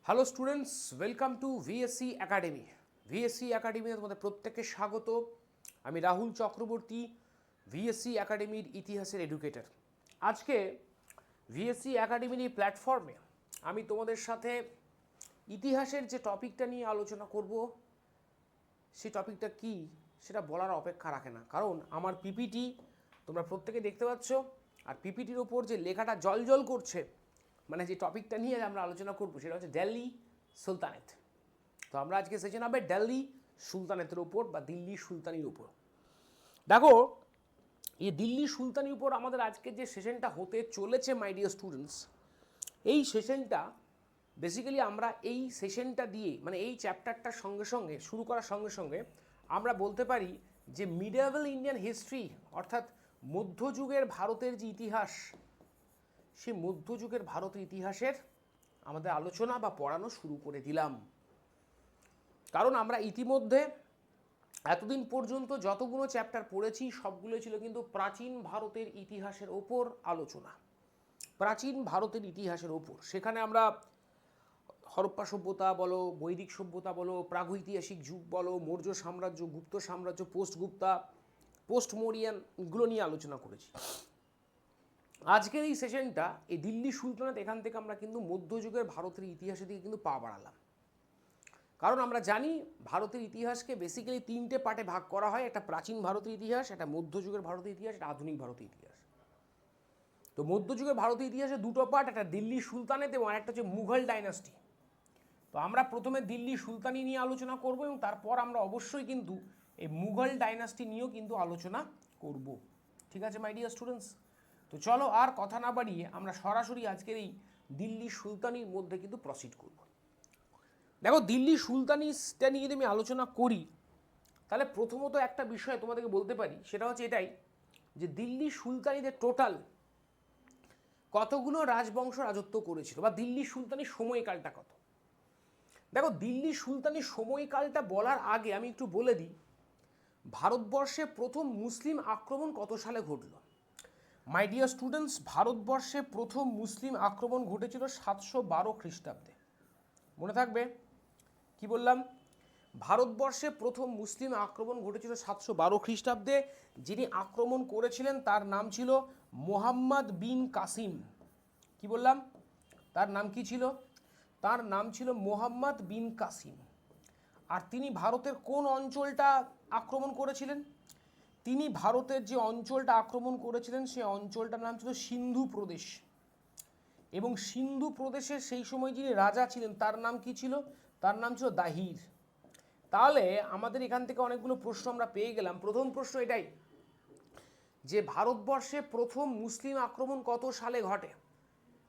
Hello students, welcome to VSC academy. VSC একাডেমিতে তোমাদের প্রত্যেককে স্বাগত। আমি রাহুল চক্রবর্তী, ভিএসসি একাডেমির ইতিহাসের এডুকেটর। আজকে ভিএসসি একাডেমির এই প্ল্যাটফর্মে আমি তোমাদের সাথে ইতিহাসের যে টপিকটা নিয়ে আলোচনা করব, সেই টপিকটা কি সেটা বলার অপেক্ষা রাখে না, কারণ আমার পিপিটি তোমরা প্রত্যেকে দেখতে পাচ্ছ, আর পিপিটির ওপর যে লেখাটা জল করছে, মানে যে টপিকটা নিয়ে আমরা আলোচনা করবো সেটা হচ্ছে দিল্লি সুলতানেত। তো আমরা আজকে সেশন হবে দিল্লি সুলতানেতের উপর বা দিল্লি সুলতানির উপর। দেখো, এই দিল্লি সুলতানির উপর আমাদের আজকে যে সেশনটা হতে চলেছে মাই ডিয়ার স্টুডেন্টস, এই সেশনটা বেসিক্যালি আমরা এই সেশনটা দিয়ে, মানে এই চ্যাপ্টারটার সঙ্গে সঙ্গে শুরু করার সঙ্গে সঙ্গে আমরা বলতে পারি যে মিডিয়েভাল ইন্ডিয়ান হিস্ট্রি, অর্থাৎ মধ্যযুগের ভারতের যে ইতিহাস, সেই মধ্যযুগের ভারতের ইতিহাসের আমাদের আলোচনা বা পড়ানো শুরু করে দিলাম। কারণ আমরা ইতিমধ্যে এতদিন পর্যন্ত যতগুলো চ্যাপ্টার পড়েছি সবগুলো ছিল কিন্তু প্রাচীন ভারতের ইতিহাসের ওপর আলোচনা, প্রাচীন ভারতের ইতিহাসের ওপর। সেখানে আমরা হরপ্পা সভ্যতা বলো, বৈদিক সভ্যতা বলো, প্রাগৈতিহাসিক যুগ বলো, মৌর্য সাম্রাজ্য, গুপ্ত সাম্রাজ্য, পোস্ট গুপ্তা, পোস্ট মৌরিয়ান, এগুলো নিয়ে আলোচনা করেছি। আজকের এই সেশনটা এই দিল্লি সুলতানাত, এখান থেকে আমরা কিন্তু মধ্যযুগের ভারতের ইতিহাসের দিকে কিন্তু পা বাড়ালাম। কারণ আমরা জানি ভারতের ইতিহাসকে বেসিক্যালি তিনটে পার্টে ভাগ করা হয়, একটা প্রাচীন ভারতের ইতিহাস, একটা মধ্যযুগের ভারতের ইতিহাস, একটা আধুনিক ভারতের ইতিহাস। তো মধ্যযুগের ভারতের ইতিহাসে দুটো পার্ট, একটা দিল্লি সুলতানেত এবং আরেকটা হচ্ছে মুঘল ডাইনাস্টি। তো আমরা প্রথমে দিল্লি সুলতানি নিয়ে আলোচনা করব এবং তারপর আমরা অবশ্যই কিন্তু এই মুঘল ডাইনাস্টি নিয়েও কিন্তু আলোচনা করব। ঠিক আছে মাই ডিয়ার স্টুডেন্টস? তো চলো আর কথা না বাড়িয়ে আমরা সরাসরি আজকের এই দিল্লি সুলতানির মধ্যে কিন্তু প্রসিড করব। দেখো, দিল্লি সুলতানিটা নিয়ে যদি আমি আলোচনা করি, তাহলে প্রথমত একটা বিষয় তোমাদেরকে বলতে পারি, সেটা হচ্ছে এটাই যে দিল্লি সুলতানিদের টোটাল কতগুলো রাজবংশ রাজত্ব করেছিল, বা দিল্লি সুলতানির সময়কালটা কত। দেখো, দিল্লি সুলতানির সময়কালটা বলার আগে আমি একটু বলে দিই ভারতবর্ষে প্রথম মুসলিম আক্রমণ কত সালে ঘটল। মাই ডিয়ার স্টুডেন্টস, ভারতবর্ষে প্রথম মুসলিম আক্রমণ ঘটেছিল 712 খ্রিস্টাব্দে। মনে থাকবে কি বললাম? ভারতবর্ষে প্রথম মুসলিম আক্রমণ ঘটেছিল 712 খ্রিস্টাব্দে। যিনি আক্রমণ করেছিলেন তার নাম ছিল মোহাম্মদ বিন কাসিম। কি বললাম? তার নাম কি ছিল? তার নাম ছিল মোহাম্মদ বিন কাসিম। আর তিনি ভারতের কোন অঞ্চলটা আক্রমণ করেছিলেন? তিনি ভারতের যে অঞ্চলটা আক্রমণ করেছিলেন সেই অঞ্চলটার নাম ছিল সিন্ধু প্রদেশ। এবং সিন্ধু প্রদেশের সেই সময় যিনি রাজা ছিলেন তার নাম কি ছিল? তার নাম ছিল দাহির। তাহলে আমাদের এখান থেকে অনেকগুলো প্রশ্ন আমরা পেয়ে গেলাম। প্রথম প্রশ্ন এটাই যে ভারতবর্ষে প্রথম মুসলিম আক্রমণ কত সালে ঘটে?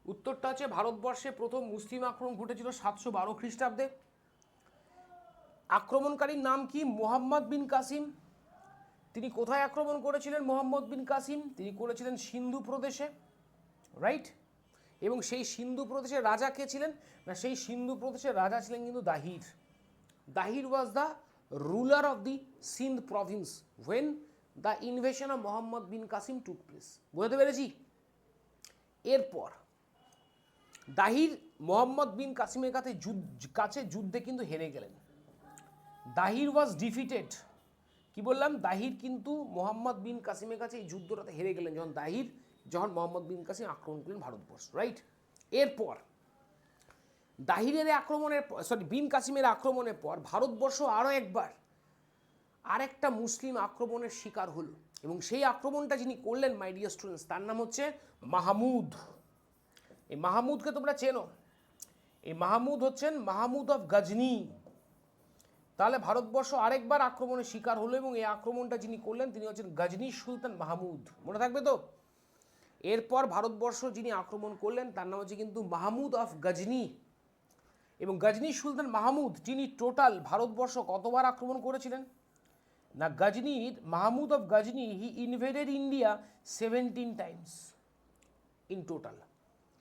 উত্তরটা হচ্ছে ভারতবর্ষে প্রথম মুসলিম আক্রমণ ঘটেছিল 712 খ্রিস্টাব্দে। আক্রমণকারীর নাম কি? মোহাম্মদ বিন কাসিম। তিনি কোথায় আক্রমণ করেছিলেন? মোহাম্মদ বিন কাসিম তিনি করেছিলেন সিন্ধু প্রদেশে, রাইট? এবং সেই সিন্ধু প্রদেশের রাজা কে ছিলেন? না, সেই সিন্ধু প্রদেশের রাজা ছিলেন কিন্তু Dahir. Dahir was the ruler of the Sindh province when the invasion of Muhammad bin Qasim took place. বুঝতে পেরেছি? এরপর দাহির মোহাম্মদ বিন কাসিমের কাছে যুদ্ধে কিন্তু হেরে গেলেন। দাহির ওয়াজ ডিফিটেড। কি বললাম? দাহির কিন্তু মোহাম্মদ বিন কাসিমের কাছে এই যুদ্ধটাতে হেরে গেলেন যখন মোহাম্মদ বিন কাসিম আক্রমণ করলেন ভারতবর্ষ, রাইট? এরপর দাহিরের বিন কাসিমের আক্রমণের পর ভারতবর্ষ আরও একবার আরেকটা মুসলিম আক্রমণের শিকার হলো, এবং সেই আক্রমণটা যিনি করলেন মাই ডিয়ার স্টুডেন্টস, তার নাম হচ্ছে মাহমুদ। এই মাহমুদকে তোমরা চেনো? এই মাহমুদ হচ্ছেন মাহমুদ অফ গজনি। তাহলে ভারতবর্ষ আরেকবার আক্রমণের শিকার হলো, এবং এই আক্রমণটা যিনি করলেন তিনি হচ্ছেন গজনি সুলতান মাহমুদ। মনে থাকবে তো? এরপর ভারতবর্ষ যিনি আক্রমণ করলেন তার নাম হচ্ছে কিন্তু মাহমুদ অফ গজনি। এবং গজনি সুলতান মাহমুদ যিনি টোটাল ভারতবর্ষ কতবার আক্রমণ করেছিলেন? না, Mahmud of Ghazni he invaded India 17 times in total.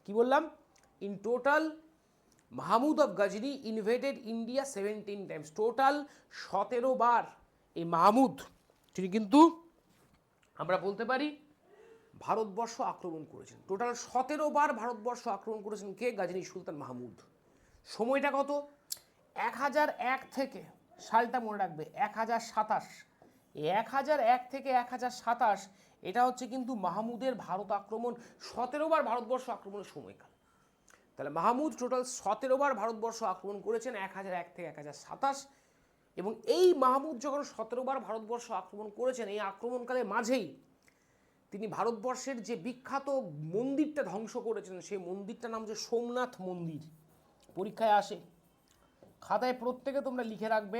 কি বললাম? In total Mahmud of Ghazni invaded India 17 times. Total 17 বার এই মাহমুদ তিনি কিন্তু আমরা বলতে পারি ভারতবর্ষ আক্রমণ করেছেন। টোটাল 17 বার ভারতবর্ষ আক্রমণ করেছেন কে? গজনি সুলতান মাহমুদ। সময়টা কত? 1001 থেকে, সালটা মনে রাখবে 1027, 1001 থেকে 1027 এটা হচ্ছে কিন্তু মাহমুদের ভারত আক্রমণ, 17 বার ভারতবর্ষ আক্রমণের সময়কাল। তাহলে মাহমুদ টোটাল 17 বার ভারতবর্ষ আক্রমণ করেছেন 1001 থেকে 1027, এবং এই মাহমুদ যখন 17 বার ভারতবর্ষ আক্রমণ করেছেন, এই আক্রমণকালের মাঝেই তিনি ভারতবর্ষের যে বিখ্যাত মন্দিরটা ধ্বংস করেছেন, সেই মন্দিরটার নাম হচ্ছে সোমনাথ মন্দির। পরীক্ষায় আসে, খাতায় প্রত্যেকে তোমরা লিখে রাখবে,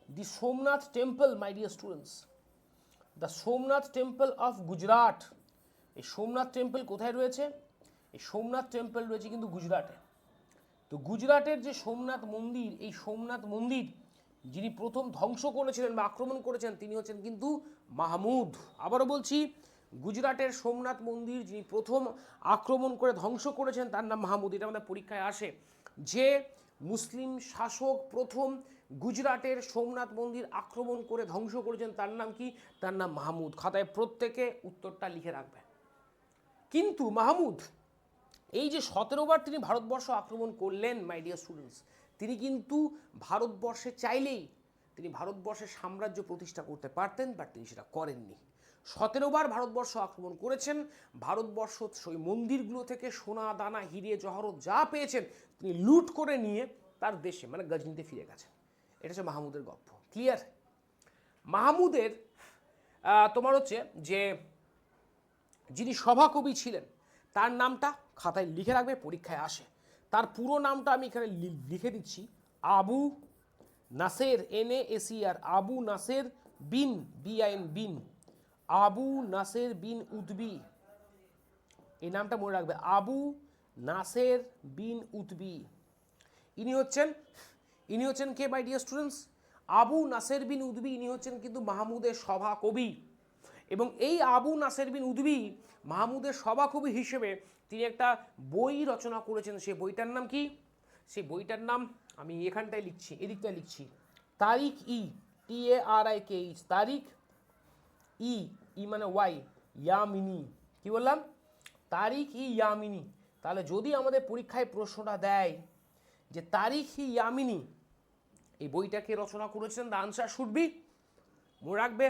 the Somnath temple, my dear students, the Somnath temple of Gujarat. এই সোমনাথ টেম্পল কোথায় রয়েছে? এই সোমনাথ টেম্পল রয়েছে কিন্তু গুজরাটে। তো গুজরাটের যে সোমনাথ মন্দির, এই সোমনাথ মন্দির যিনি প্রথম ধ্বংস করেছিলেন বা আক্রমণ করেছেন, তিনি হচ্ছেন কিন্তু মাহমুদ। আবারও বলছি, গুজরাটের সোমনাথ মন্দির যিনি প্রথম আক্রমণ করে ধ্বংস করেছেন তার নাম মাহমুদ। এটা আমাদের পরীক্ষায় আসে, যে মুসলিম শাসক প্রথম গুজরাটের সোমনাথ মন্দির আক্রমণ করে ধ্বংস করেছেন তার নাম কি? তার নাম মাহমুদ। খাতায় প্রত্যেকে উত্তরটা লিখে রাখবে। কিন্তু মাহমুদ এই যে 17 বার তিনি ভারতবর্ষ আক্রমণ করলেন, মাই ডিয়ার স্টুডেন্টস, তিনি কিন্তু ভারতবর্ষে চাইলেই তিনি ভারতবর্ষের সাম্রাজ্য প্রতিষ্ঠা করতে পারতেন, বাট তিনি সেটা করেননি। 17 বার ভারতবর্ষ আক্রমণ করেছেন, ভারতবর্ষ সেই মন্দিরগুলো থেকে সোনা দানা হিরে জহরত যা পেয়েছেন তিনি লুট করে নিয়ে তার দেশে মানে গজনিতে ফিরে গেছেন। এটা হচ্ছে মাহমুদের গল্প। ক্লিয়ার? মাহমুদের তোমার হচ্ছে যে যিনি সভাকবি ছিলেন তার নামটা খাতায় লিখে রাখবে, পরীক্ষায় আসে। তার পুরো নামটা আমি এখানে লিখে দিচ্ছি, আবু নাসের, NASER, আবু নাসের বিন, BIN, বিন, আবু নাসের বিন উতবি। এই নামটা মনে রাখবে, আবু নাসের বিন উতবি। ইনি হচ্ছেন কে my dear students? Abu Nasir bin Utbi. ইনি হচ্ছেন কিন্তু মাহমুদের সভাকবি, এবং এই আবু নাসের বিন উদবি মাহমুদের সভাকবি হিসেবে তিনি একটা বই রচনা করেছেন। সেই বইটার নাম কি? সেই বইটার নাম আমি এখানটায় লিখছি, এদিকটায় লিখছি, তারিখ ই, TARIKH, তারিখ ই, ই মানে ওয়াই, ইয়ামিনী। কি বললাম? তারিখ ই ইয়ামিনী। তাহলে যদি আমাদের পরীক্ষায় প্রশ্নটা দেয় যে তারিখ ই ইয়ামিনী এই বইটাকে রচনা করেছেন, দ্য আনসার শুড বি, মনে রাখবে,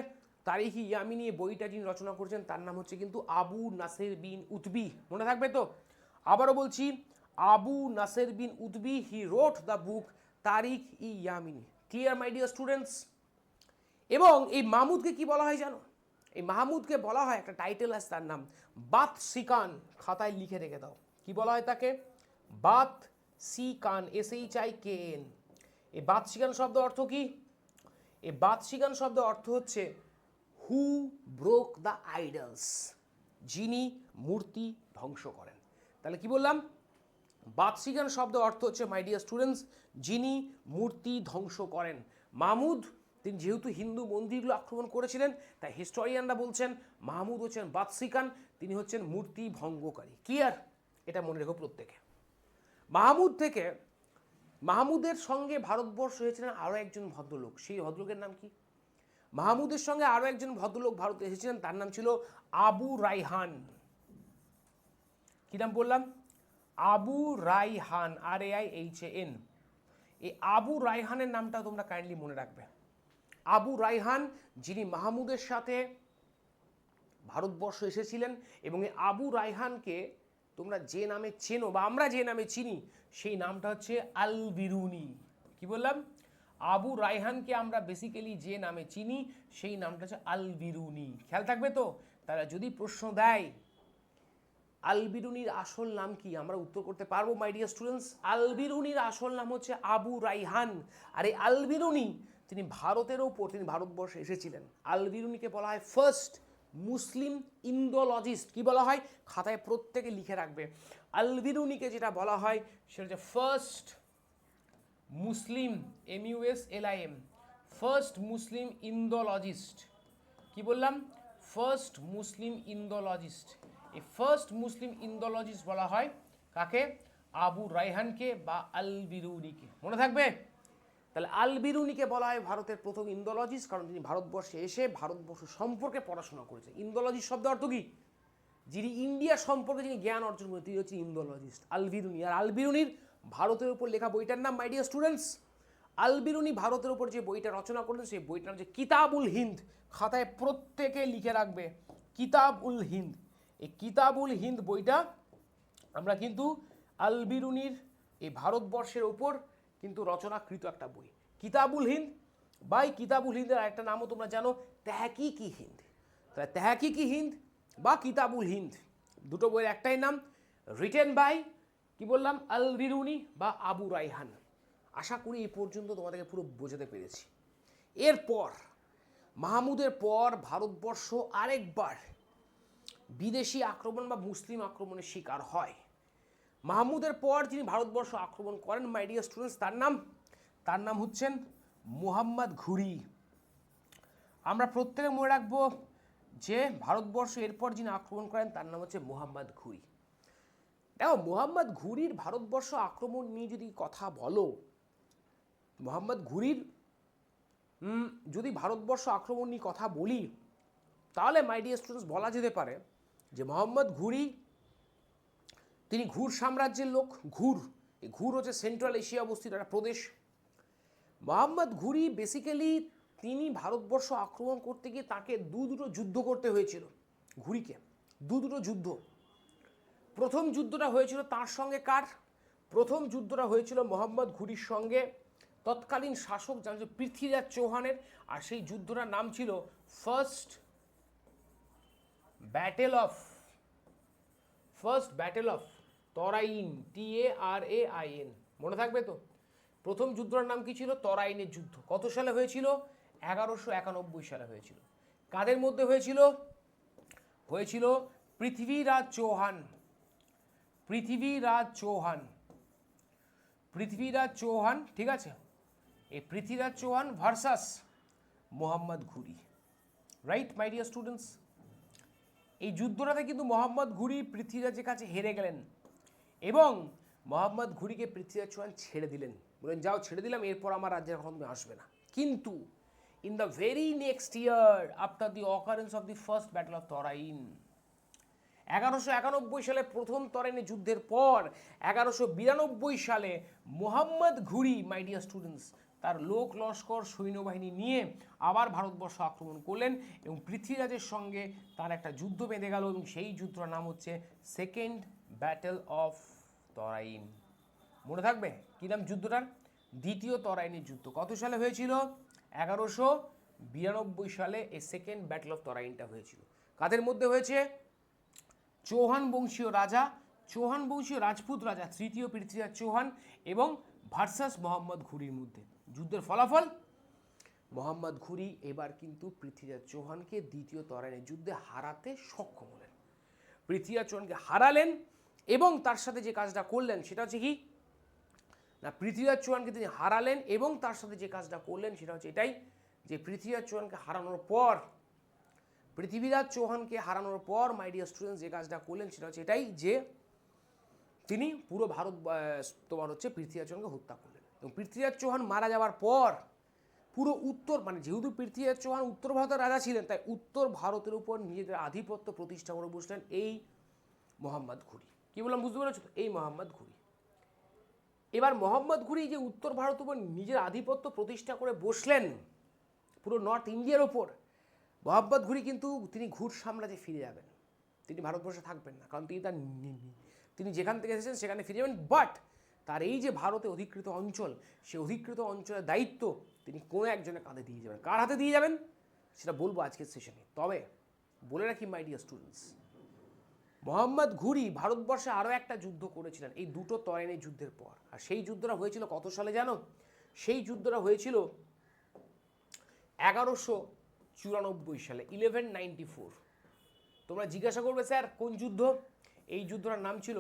তারিখ ই ইয়ামিনী এই বইটা যিনি রচনা করেছেন তার নাম হচ্ছে কিন্তু আবু নাসের বিন উতবি। মনে থাকবে তো? আবারও বলছি, Abu Nasir bin Utbi, he wrote the book Tarikh i Yamini. Clear my dear students? এবং এই মাহমুদকে কি বলা হয় জানো? এই মাহমুদকে বলা হয়, একটা টাইটেল আছে তার নাম, বাদশিকান। খাতায় লিখে রেখে দাও, কি বলা হয় তাকে? বাদশিকান, SHIKN। এই বাদশিকান শব্দ অর্থ কি? এই বাদশিকান শব্দ অর্থ হচ্ছে হু ব্রোক দ্য আইডলস, যিনি মূর্তি ধ্বংস করেন। তাহলে কি বললাম? বাদশিকান শব্দ অর্থ হচ্ছে, মাই ডিয়ার স্টুডেন্টস, যিনি মূর্তি ধ্বংস করেন। মাহমুদ তিনি যেহেতু হিন্দু মন্দিরগুলো আক্রমণ করেছিলেন, তাই হিস্টোরিয়ানরা বলছেন মাহমুদ হচ্ছেন বাদশিকান, তিনি হচ্ছেন মূর্তি ভঙ্গকারী। ক্লিয়ার? এটা মনে রেখো প্রত্যেকে। মাহমুদের সঙ্গে ভারতবর্ষ এসেছিলেন আরও একজন ভদ্রলোক। সেই ভদ্রলোকের নাম কি? মাহমুদের সঙ্গে আরও একজন ভদ্রলোক ভারতে এসেছিলেন, তার নাম ছিল আবু রাইহান। কি নাম বললাম? আবু রাইহান, RAIHAN। এই আবু রাইহানের নামটা তোমরা কাইন্ডলি মনে রাখবে। আবু রাইহান যিনি মাহমুদের সাথে ভারতবর্ষ এসেছিলেন, এবং এই আবু রাইহানকে তোমরা যে নামে চেনো বা আমরা যে নামে চিনি, সেই নামটা হচ্ছে আল বিরুনি। কি বললাম? আবু রাইহানকে আমরা বেসিক্যালি যে নামে চিনি সেই নামটা হচ্ছে আল বিরুনি। খেয়াল থাকবে তো? তারা যদি প্রশ্ন দেয় আল বিরুনির আসল নাম কি, আমরা উত্তর করতে পারবো মাই ডিয়ার স্টুডেন্টস। আল বিরুনির আসল নাম হচ্ছে আবু রাইহান। আর এই আল বিরুনি তিনি ভারতের ওপর, তিনি ভারতবর্ষে এসেছিলেন। আল বিরুনিকে বলা হয় ফার্স্ট মুসলিম ইন্দোলজিস্ট। কি বলা হয়? খাতায় প্রত্যেকে লিখে রাখবে। আল বিরুনিকে যেটা বলা হয় সেটা হচ্ছে first Muslim, MUSLIM, first Muslim Indologist. কি বললাম? First Muslim Indologist. এই ফার্স্ট মুসলিম ইন্দোলজিস্ট বলা হয় কাকে? আবু রাইহানকে বা আল বিরুনিকে। মনে থাকবে? তাহলে আল বিরুনিকে বলা হয় ভারতের প্রথম ইন্দোলজিস্ট, কারণ তিনি ভারতবর্ষে এসে ভারতবর্ষ সম্পর্কে পড়াশোনা করেছেন। ইন্দোলজিস্ট শব্দ অর্থ কি? যিনি ইন্ডিয়া সম্পর্কে যিনি জ্ঞান অর্জন করেন তিনি হচ্ছে ইন্দোলজিস্ট, আল বিরুনি। আর আল বিরুনির ভারতের উপর লেখা বইটার নাম মাই ডিয়ার স্টুডেন্টস, আল বিরুনি ভারতের উপর যে বইটা রচনা করলেন সেই বইটার নাম হচ্ছে কিতাবুল হিন্দ। খাতায় প্রত্যেকে লিখে রাখবে কিতাবুল হিন্দ। এই কিতাবুল হিন্দ বইটা আমরা কিন্তু আল বিরুনির এই ভারতবর্ষের ওপর কিন্তু রচনাকৃত একটা বই, কিতাবুল হিন্দ। বাই কিতাবুল হিন্দের আরেকটা নামও তোমরা জানো, তেহকিকি হিন্দ। তাহলে তেহকিকি হিন্দ বা কিতাবুল হিন্দ দুটো বইয়ের একটাই নাম, রিটেন বাই কি বললাম আল বিরুনি বা আবু রাইহান। আশা করি এই পর্যন্ত তোমাদেরকে পুরো বোঝাতে পেরেছি। এরপর মাহমুদের পর ভারতবর্ষ আরেকবার বিদেশি আক্রমণ বা মুসলিম আক্রমণের শিকার হয়। মাহমুদের পর যিনি ভারতবর্ষ আক্রমণ করেন মাই ডিয়ার স্টুডেন্টস, তার নাম হচ্ছেন মুহাম্মদ ঘুরি। আমরা প্রত্যেকে মনে রাখবো যে ভারতবর্ষ এরপর যিনি আক্রমণ করেন তার নাম হচ্ছে মুহাম্মদ ঘুরি। দেখো মুহাম্মদ ঘুরির ভারতবর্ষ আক্রমণ নিয়ে যদি কথা বলো, মুহাম্মদ ঘুরির যদি ভারতবর্ষ আক্রমণ নিয়ে কথা বলি, তাহলে মাই ডিয়ার স্টুডেন্টস বলা যেতে পারে যে মুহাম্মদ ঘুরি তিনি ঘুর সাম্রাজ্যের লোক। এই ঘুর হচ্ছে সেন্ট্রাল এশিয়া অবস্থিত একটা প্রদেশ। মুহাম্মদ ঘুরি বেসিক্যালি তিনি ভারতবর্ষ আক্রমণ করতে গিয়ে তাকে দুটো যুদ্ধ করতে হয়েছিল। ঘুরিকে দুটো যুদ্ধ। প্রথম যুদ্ধটা হয়েছিল তার সঙ্গে কার? প্রথম যুদ্ধটা হয়েছিল মুহাম্মদ ঘুরির সঙ্গে তৎকালীন শাসক জান পৃথ্বীরাজ চৌহানের, আর সেই যুদ্ধটার নাম ছিল first battle of Tarain, TARAIN। মনে থাকবে তো? প্রথম যুদ্ধটার নাম কি ছিল? তরাইনের যুদ্ধ। কত সালে হয়েছিল? 1191 সালে হয়েছিল। কাদের মধ্যে হয়েছিল? হয়েছিল পৃথ্বীরাজ চৌহান, ঠিক আছে? এই পৃথ্বীরাজ চৌহান ভার্সাস মুহাম্মদ ঘুরি, রাইট মাই ডিয়ার স্টুডেন্টস? এই যুদ্ধটাতে কিন্তু মুহাম্মদ ঘুরি পৃথ্বীরাজের কাছে হেরে গেলেন এবং মুহাম্মদ ঘুরিকে পৃথ্বীরাজ চৌহান ছেড়ে দিলেন, বলেন যাও ছেড়ে দিলাম, এরপর আমার রাজ্যের এখন আসবে না। কিন্তু in the very next year after the occurrence of the first battle of Tarain, 1191 সালে প্রথম তরাইনের যুদ্ধের পর 1192 সালে মুহাম্মদ ঘুরি মাই ডিয়ার স্টুডেন্টস তার লোক লস্কর সৈন্যবাহিনী নিয়ে আবার ভারতবর্ষ আক্রমণ করলেন এবং পৃথ্বীরাজের সঙ্গে তার একটা যুদ্ধ বেঁধে গেল এবং সেই যুদ্ধটার নাম হচ্ছে সেকেন্ড ব্যাটেল অফ তরাইন। মনে থাকবে কী নাম যুদ্ধটার? দ্বিতীয় তরাইনের যুদ্ধ। কত সালে হয়েছিল? 1192 সালে এই সেকেন্ড ব্যাটেল অফ তরাইনটা হয়েছিল। কাদের মধ্যে হয়েছে? চৌহান বংশীয় রাজপুত রাজা তৃতীয় পৃথ্বীরাজ চৌহান এবং ভার্সাস মুহাম্মদ ঘুরির মধ্যে। যুদ্ধের ফলাফল, মুহাম্মদ ঘুরি এবার কিন্তু পৃথ্বীরাজ চৌহানকে দ্বিতীয় তরাইনের যুদ্ধে হারাতে সক্ষম হলেন। পৃথ্বীরাজ চৌহানকে হারালেন এবং তার সাথে যে কাজটা করলেন সেটা হচ্ছে কি না, পৃথ্বীরাজ চৌহানকে তিনি হারালেন এবং তার সাথে যে কাজটা করলেন সেটা হচ্ছে এটাই যে পৃথ্বীরাজ চৌহানকে হারানোর পর মাই ডিয়ার স্টুডেন্টস যে কাজটা করলেন সেটা হচ্ছে এটাই যে তিনি পুরো ভারত তোমার হচ্ছে পৃথ্বীরাজ চৌহানকে হত্যা করলেন এবং পৃথ্বীরাজ চৌহান মারা যাওয়ার পর পুরো উত্তর যেহেতু পৃথ্বীরাজ চৌহান উত্তর ভারতের রাজা ছিলেন, তাই উত্তর ভারতের উপর নিজেদের আধিপত্য প্রতিষ্ঠা করে বসলেন এই মুহাম্মদ ঘুরি। কি বললাম বুঝতে পেরেছো তো? এই মুহাম্মদ ঘুরি। এবার মুহাম্মদ ঘুরি যে উত্তর ভারতের উপর নিজের আধিপত্য প্রতিষ্ঠা করে বসলেন পুরো নর্থ ইন্ডিয়ার ওপর, মুহাম্মদ ঘুরি কিন্তু তিনি ঘুর সাম্রাজ্যে ফিরে যাবেন, তিনি ভারতবর্ষে থাকবেন না, কারণ তিনি যেখান থেকে এসেছেন সেখানে ফিরে যাবেন। বাট তার এই যে ভারতে অধিকৃত অঞ্চল, সেই অধিকৃত অঞ্চলের দায়িত্ব তিনি কোনো একজনের কাঁধে দিয়ে যাবেন। কার হাতে দিয়ে যাবেন সেটা বলবো আজকের সেশনে। তবে বলে রাখি মাই ডিয়ার স্টুডেন্টস, মুহাম্মদ ঘুরি ভারতবর্ষে আরও একটা যুদ্ধ করেছিলেন এই দুটো তরাইনের যুদ্ধের পর। আর সেই যুদ্ধটা হয়েছিল কত সালে জানো? সেই যুদ্ধটা হয়েছিল 1194 সালে, 1194। তোমরা জিজ্ঞাসা করবে স্যার কোন যুদ্ধ? এই যুদ্ধটার নাম ছিল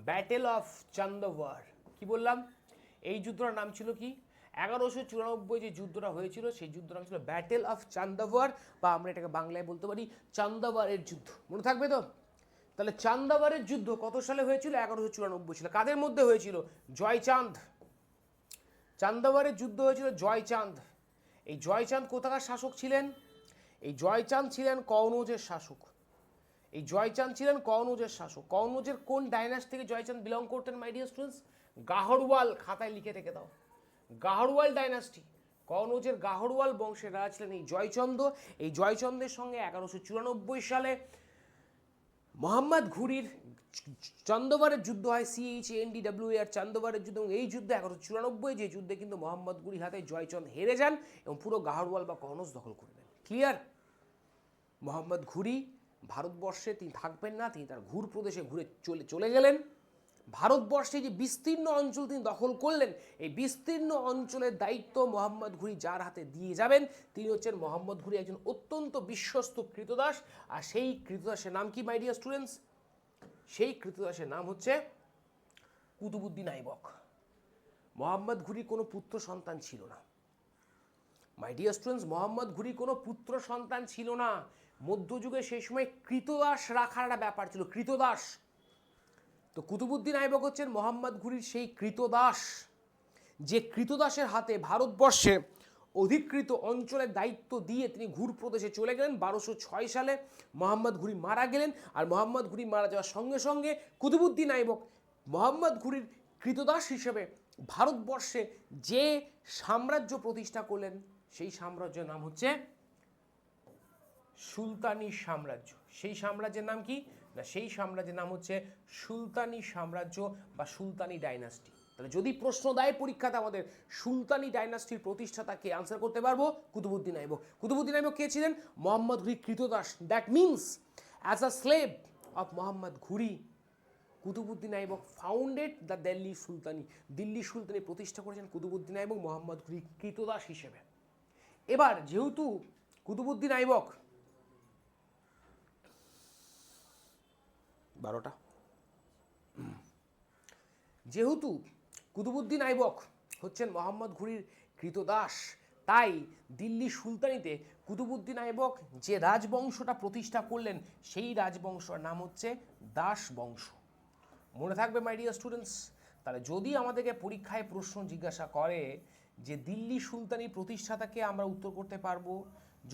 ব্যাটেল অফ চান্দাওয়ার। কি বললাম? এই যুদ্ধটার নাম ছিল কি? 1194 যে যুদ্ধটা হয়েছিল সেই যুদ্ধটার নাম ছিল ব্যাটেল অফ চান্দাওয়ার, বা আমরা এটাকে বাংলায় বলতে পারি চান্দাওয়ারের যুদ্ধ। মনে থাকবে তো? তাহলে চান্দাওয়ারের যুদ্ধ কত সালে হয়েছিল? 1194 সালে। কাদের মধ্যে হয়েছিল? জয়চাঁদ। চান্দাওয়ারের যুদ্ধ হয়েছিল জয়চাঁদ। এই জয়চাঁদ কোথাকার শাসক ছিলেন? এই জয়চাঁদ ছিলেন কনৌজের শাসক। কনৌজের কোন ডাইনাস থেকে জয়চাঁদ বিলং করতেন মাই ডিয়ার স্টুডেন্টস? গাহরওয়াল খাতায় লিখে রেখে দাও। গাহরওয়াল ডাইনাস্টি, কনৌজের গাহরওয়াল বংশের রাজা ছিলেন এই জয়চন্দ্র। এই জয়চন্দ্রের সঙ্গে 1194 সালে মোহাম্মদ ঘুরির চন্দ্রবারের যুদ্ধ হয়, CHANDWAR চন্দ্রবারের যুদ্ধ। এবং এই যুদ্ধে 1194, যে যুদ্ধে কিন্তু মোহাম্মদ ঘুরি হাতে জয়চন্দ হেরে যান এবং পুরো গাহরওয়াল বা কনৌজ দখল করে নেন। ক্লিয়ার? মোহাম্মদ ঘুরি ভারতবর্ষে তিনি থাকবেন না, তিনি তার ঘুর প্রদেশে ঘুরে চলে গেলেন। ভারতবর্ষে যে বিস্তীর্ণ অঞ্চল তিনি দখল করলেন, এই বিস্তীর্ণ অঞ্চলের দায়িত্ব মোহাম্মদ ঘুরি যার হাতে দিয়ে যাবেন তিনি হচ্ছেন মোহাম্মদ ঘুরি একজন অত্যন্ত বিশ্বস্ত কৃতদাস। আর সেই কৃতদাসের নাম কি মাই ডিয়ার স্টুডেন্টস? সেই কৃতদাসের নাম হচ্ছে কুতুবুদ্দিন আইবক। মোহাম্মদ ঘুরির কোনো পুত্র সন্তান ছিল না মাই ডিয়ার স্টুডেন্টস, মোহাম্মদ ঘুরি কোনো পুত্র সন্তান ছিল না। মধ্যযুগে সেই সময় কৃতদাস রাখার একটা ব্যাপার ছিল, কৃতদাস। তো কুতুবুদ্দিন আইবক হচ্ছেন মোহাম্মদ ঘুরির সেই কৃতদাস, যে কৃতদাসের হাতে ভারতবর্ষে অধিকৃত অঞ্চলের দায়িত্ব দিয়ে তিনি ঘুর প্রদেশে চলে গেলেন। 1206 সালে মোহাম্মদ ঘুরি মারা গেলেন। আর মোহাম্মদ ঘুরি মারা যাওয়ার সঙ্গে সঙ্গে কুতুবুদ্দিন আইবক মোহাম্মদ ঘুরির কৃতদাস হিসেবে ভারতবর্ষে যে সাম্রাজ্য প্রতিষ্ঠা করলেন, সেই সাম্রাজ্যের নাম হচ্ছে সুলতানি সাম্রাজ্য। সেই সাম্রাজ্যের নাম কি না? সেই সাম্রাজ্যের নাম হচ্ছে সুলতানি সাম্রাজ্য বা সুলতানি ডাইনাস্টি। তাহলে যদি প্রশ্ন দেয় পরীক্ষাতে আমাদের সুলতানি ডাইনাস্টির প্রতিষ্ঠাতা কে, আনসার করতে পারবো কুতুবুদ্দিন আইবক। কুতুবুদ্দিন আইবক কে ছিলেন? মোহাম্মদ ঘুরি কৃতদাস। That means as a slave of Mohammad Ghori, Qutbuddin Aibak founded the Delhi সুলতানি। দিল্লি সুলতানি প্রতিষ্ঠা করেছেন কুতুবুদ্দিন আইবক মোহাম্মদ ঘুরি কৃতদাস হিসেবে। এবার যেহেতু কুতুবুদ্দিন আইবক 12টা, যেহেতু কুতুবুদ্দিন আইবক হচ্ছেন মোহাম্মদ ঘুরির কৃতদাস, তাই দিল্লি সুলতানিতে কুতুবুদ্দিন আইবক যে রাজবংশটা প্রতিষ্ঠা করলেন, সেই রাজবংশের নাম হচ্ছে দাস বংশ। মনে থাকবে মাই ডিয়ার স্টুডেন্টস? তাহলে যদি আমাদেরকে পরীক্ষায় প্রশ্ন জিজ্ঞাসা করে যে দিল্লি সুলতানি প্রতিষ্ঠাতাকে, আমরা উত্তর করতে পারবো।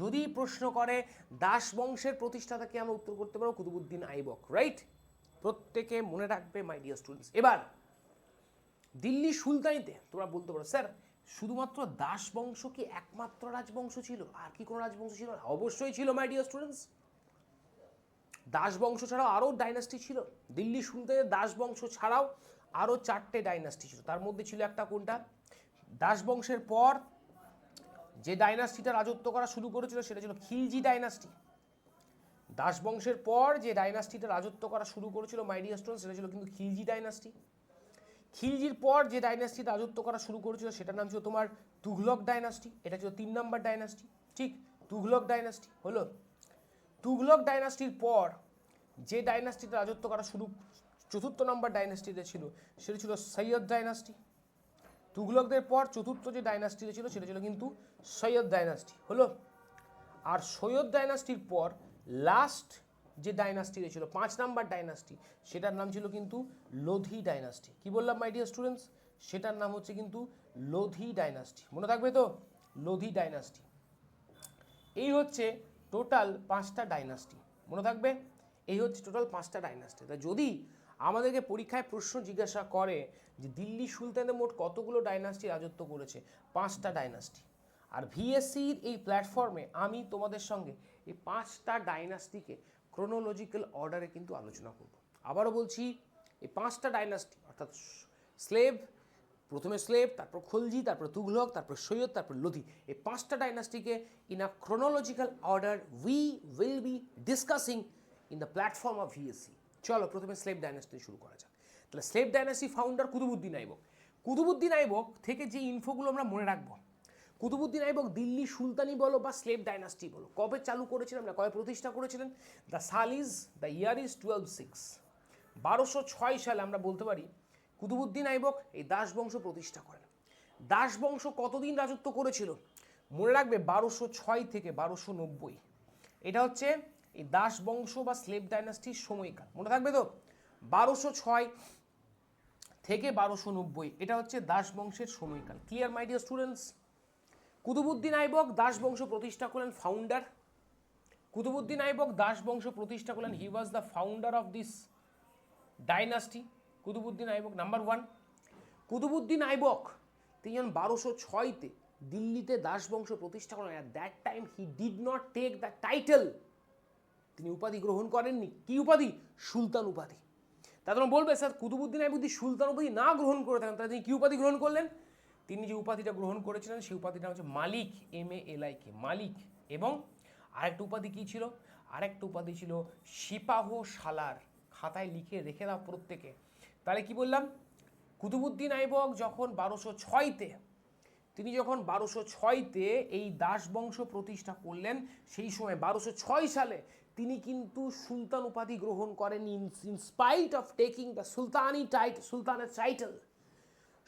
যদি প্রশ্ন করে দাস বংশের প্রতিষ্ঠাতাকে, আমরা উত্তর করতে পারবো কুতুবুদ্দিন আইবক। রাইট? প্রত্যেকে মনে রাখবে মাই ডিয়ার স্টুডেন্টস। এবার দিল্লি সুলতানিতে তোমরা বলতে পারো স্যার শুধুমাত্র দাস বংশ কি একমাত্র রাজবংশ ছিল, আর কি কোনো রাজবংশ ছিল? অবশ্যই ছিল মাই ডিয়ার স্টুডেন্টস। দাস বংশ ছাড়াও আরও ডাইনাস্টি ছিল। দিল্লি সুলতানের দাস বংশ ছাড়াও আরও 4টে ডাইনাস্টি ছিল। তার মধ্যে ছিল একটা কোনটা? দাস বংশের পর যে ডাইনাস্টিটা রাজত্ব করা শুরু করেছিল সেটা ছিল খিলজি ডাইনাস্টি। দাস বংশের পর যে ডাইনাস্টিটা রাজত্ব করা শুরু করেছিল মাই ডিয়ার স্টুডেন্টস, সেটা ছিল কিন্তু খিলজি ডাইনাস্টি। খিলজির পর যে ডাইনাস্টি রাজত্ব করা শুরু করেছিল সেটার নাম ছিল তোমার তুঘলক ডাইনাস্টি। এটা ছিল 3 নম্বর ডাইনাস্টি। ঠিক, তুঘলক ডাইনাস্টি হলো। তুঘলক ডাইনাস্টির পর যে ডাইনাস্টিটা রাজত্ব করা শুরু, 4র্থ নম্বর ডাইনাস্টিতে ছিল, সেটা ছিল সৈয়দ ডাইনাস্টি। তুঘলকদের পর 4র্থ যে ডাইনাস্টিতে ছিল সেটা ছিল কিন্তু সৈয়দ ডাইনাস্টি হলো। আর সৈয়দ ডাইনাস্টির পর লাস্ট যে ডাইনাস্টি ছিল 5 নম্বর ডাইনাস্টি, সেটার নাম ছিল কিন্তু লোধি ডাইনাস্টি। কি বললাম মাই ডিয়ার স্টুডেন্টস? সেটার নাম হচ্ছে কিন্তু লোধি ডাইনাস্টি। মনে থাকবে তো? লোধি ডাইনাস্টি। এই হচ্ছে টোটাল 5টা ডাইনাস্টি। মনে থাকবে? এই হচ্ছে টোটাল 5টা ডাইনাস্টি। তা যদি আমাদেরকে পরীক্ষায় প্রশ্ন জিজ্ঞাসা করে যে দিল্লি সুলতানের মোট কতগুলো ডাইনাস্টি রাজত্ব করেছে, 5টা ডাইনাস্টি। আর ভিএসসির এই প্ল্যাটফর্মে আমি তোমাদের সঙ্গে এই 5টা ডাইনাস্টিকে ক্রোনোলজিক্যাল অর্ডারে কিন্তু আলোচনা করব। আবারও বলছি, এই 5টা ডাইনাস্টি অর্থাৎ স্লেভ, প্রথমে স্লেভ, তারপর খলজি, তারপর তুঘলক, তারপর সৈয়দ, তারপর লোধি, এই 5টা ডাইনাস্টিকে in a chronological order we will be discussing in the platform of VSC. চলো প্রথমে স্লেভ ডাইনাস্টি শুরু করা যাক। তাহলে slave dynasty founder Qutbuddin Aibak. Qutbuddin Aibak থেকে যে ইনফোগুলো আমরা মনে রাখবো, কুতুবুদ্দিন আইবক দিল্লি সুলতানি বলো বা স্লেভ ডাইনাস্টি বলো, কবে চালু করেছিলেন না কবে প্রতিষ্ঠা করেছিলেন? দ্য সাল ইজ, দ্য ইয়ার ইজ 1206। 1206 সালে আমরা বলতে পারি কুতুবুদ্দিন আইবক এই দাস বংশ প্রতিষ্ঠা করেন। দাস বংশ কতদিন রাজত্ব করেছিল? মনে রাখবে 1206 থেকে 1290। এটা হচ্ছে এই দাস বংশ বা স্লেভ ডাইনাস্টির সময়কাল। মনে থাকবে তো? 1206 থেকে 1290 এটা হচ্ছে দাস বংশের সময়কাল। Clear my dear students? Qutbuddin Aibak দাস বংশ প্রতিষ্ঠা করলেন, ফাউন্ডার। কুতুবুদ্দিন আইবক দাস বংশ প্রতিষ্ঠা করলেন, he was the founder of this dynasty. Qutbuddin Aibak number 1। Qutbuddin Aibak তিনি যখন 1206-তে দিল্লিতে দাস বংশ প্রতিষ্ঠা করেন, at that time he did not take the title. তিনি উপাধি গ্রহণ করেননি। কি উপাধি? সুলতান উপাধি। তা তোমরা বলবে স্যার কুতুবুদ্দিন আইবক যদি সুলতান উপাধি না গ্রহণ করে থাকেন তাহলে তিনি কি উপাধি গ্রহণ করলেন? তিনি যে উপাধিটা গ্রহণ করেছিলেন সেই উপাধিটা হচ্ছে মালিক, MALIK, মালিক। এবং আরেকটা উপাধি কি ছিল? আরেকটা উপাধি ছিল সিপাহ সালার। খাতায় লিখে রেখে দাও প্রত্যেকে। তাহলে কি বললাম? কুতুবুদ্দিন আইবক যখন 1206-তে তিনি যখন 1206-তে এই দাস বংশ প্রতিষ্ঠা করলেন, সেই সময় 1206 সালে তিনি কিন্তু সুলতান উপাধি গ্রহণ করেন। In spite of taking the সুলতানের টাইটেল।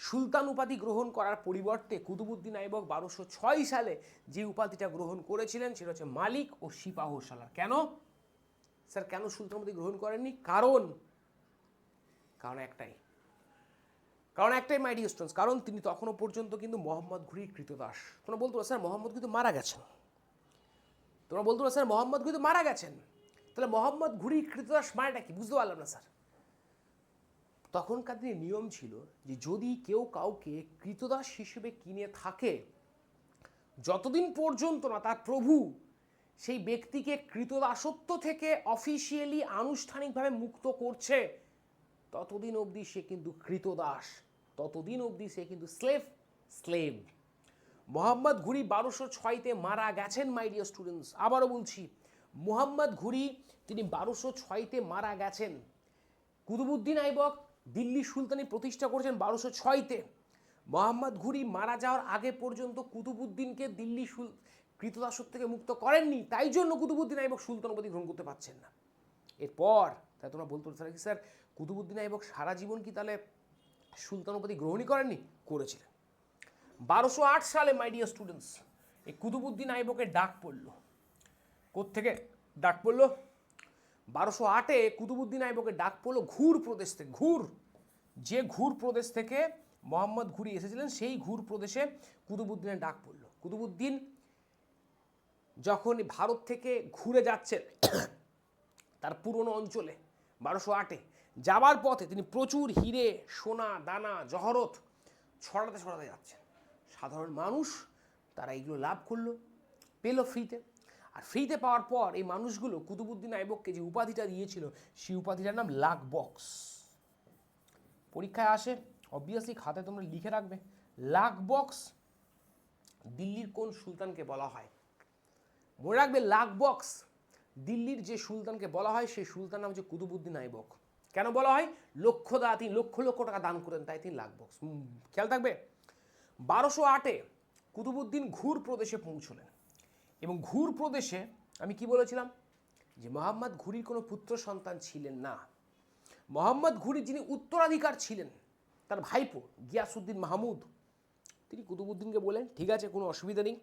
সুলতান উপাধি গ্রহণ করার পরিবর্তে কুতুবুদ্দিন আইবক 1206 সালে যে উপাধিটা গ্রহণ করেছিলেন সেটা হচ্ছে মালিক ও সিপাহ সালার। কেন স্যার, কেন সুলতান উপাধি গ্রহণ করেননি? কারণ একটাই মাই ডিয়ার স্টুডেন্টস, কারণ তিনি তখনও পর্যন্ত কিন্তু মোহাম্মদ ঘুরির কৃতদাস। তোমরা বলতো স্যার মোহাম্মদ ঘুরি তো মারা গেছেন, তাহলে মোহাম্মদ ঘুরির কৃতদাস মানেটা কি? বুঝতে পারলাম না স্যার। তখনকার দিনে নিয়ম ছিল যে যদি কেউ কাউকে কৃতদাস হিসেবে কিনে থাকে, যতদিন পর্যন্ত না তার প্রভু সেই ব্যক্তিকে কৃতদাসত্ব থেকে অফিসিয়ালি আনুষ্ঠানিকভাবে মুক্ত করছে, ততদিন অবধি সে কিন্তু কৃতদাস, ততদিন অবধি সে কিন্তু স্লেভ। মোহাম্মদ ঘুরি 1206-তে মারা গেছেন মাই ডিয়ার স্টুডেন্টস। আবারও বলছি, মোহাম্মদ ঘুরি তিনি 1206-তে মারা গেছেন। কুতুবুদ্দিন আইবক দিল্লি সুলতানি প্রতিষ্ঠা করেছেন 1206-তে। মোহাম্মদ ঘুরি মারা যাওয়ার আগে পর্যন্ত কুতুবুদ্দিনকে দিল্লি কৃতদাসত্ব থেকে মুক্ত করেননি, তাই জন্য কুতুবুদ্দিন আইবক সুলতান উপাধি গ্রহণ করতে পারছেন না। এরপর তাই তোমরা বলতে কি স্যার কুতুবুদ্দিন আইবক সারা জীবন কি তাহলে সুলতান উপাধি গ্রহণই করেননি? করেছিলেন। 1208 সালে মাই ডিয়ার স্টুডেন্টস এই কুতুবুদ্দিন আইবকের ডাক পড়ল। কোত্থেকে ডাক পড়ল? 1208-এ কুতুবুদ্দিন আইবকের ডাক পড়ল ঘুর প্রদেশ থেকে। ঘুর প্রদেশ থেকে মোহাম্মদ ঘুরি এসেছিলেন, সেই ঘুর প্রদেশে কুতুবুদ্দিনের ডাক পড়ল। কুতুবুদ্দিন যখন ভারত থেকে ঘুরে যাচ্ছেন তার পুরনো অঞ্চলে 1208-এ যাবার পথে তিনি প্রচুর হিরে, সোনা, দানা, জহরত ছড়াতে যাচ্ছেন। সাধারণ মানুষ তারা এইগুলো লাভ করলো, পেল ফ্রিতে। আর ফ্রিতে পাওয়ার পর এই মানুষগুলো কুতুবুদ্দিন আইবককে যে উপাধিটা দিয়েছিল সেই উপাধিটার নাম লাখ বক্স। পরীক্ষায় আসে, অবভিয়াসলি খাতায় তোমরা লিখে রাখবে, লাখ বক্স দিল্লির কোন সুলতানকে বলা হয়? মনে রাখবে, লাখ বক্স দিল্লির যে সুলতানকে বলা হয় সেই সুলতান নাম হচ্ছে কুতুবুদ্দিন আইবক। কেন বলা হয়? তিনি লক্ষ লক্ষ টাকা দান করেন, তাই তিনি লাখ বক্স। খেয়াল থাকবে। 1208-এ কুতুবুদ্দিন ঘুর প্রদেশে পৌঁছলেন এবং ঘুর প্রদেশে আমি কি বলেছিলাম যে মোহাম্মদ ঘুরির কোনো পুত্র সন্তান ছিলেন না। মোহাম্মদ ঘুরির যিনি উত্তরাধিকার ছিলেন তার ভাইপো গিয়াসউদ্দিন মাহমুদ, তিনি কুতুবুদ্দিনকে বলেন ঠিক আছে কোনো অসুবিধা নেই,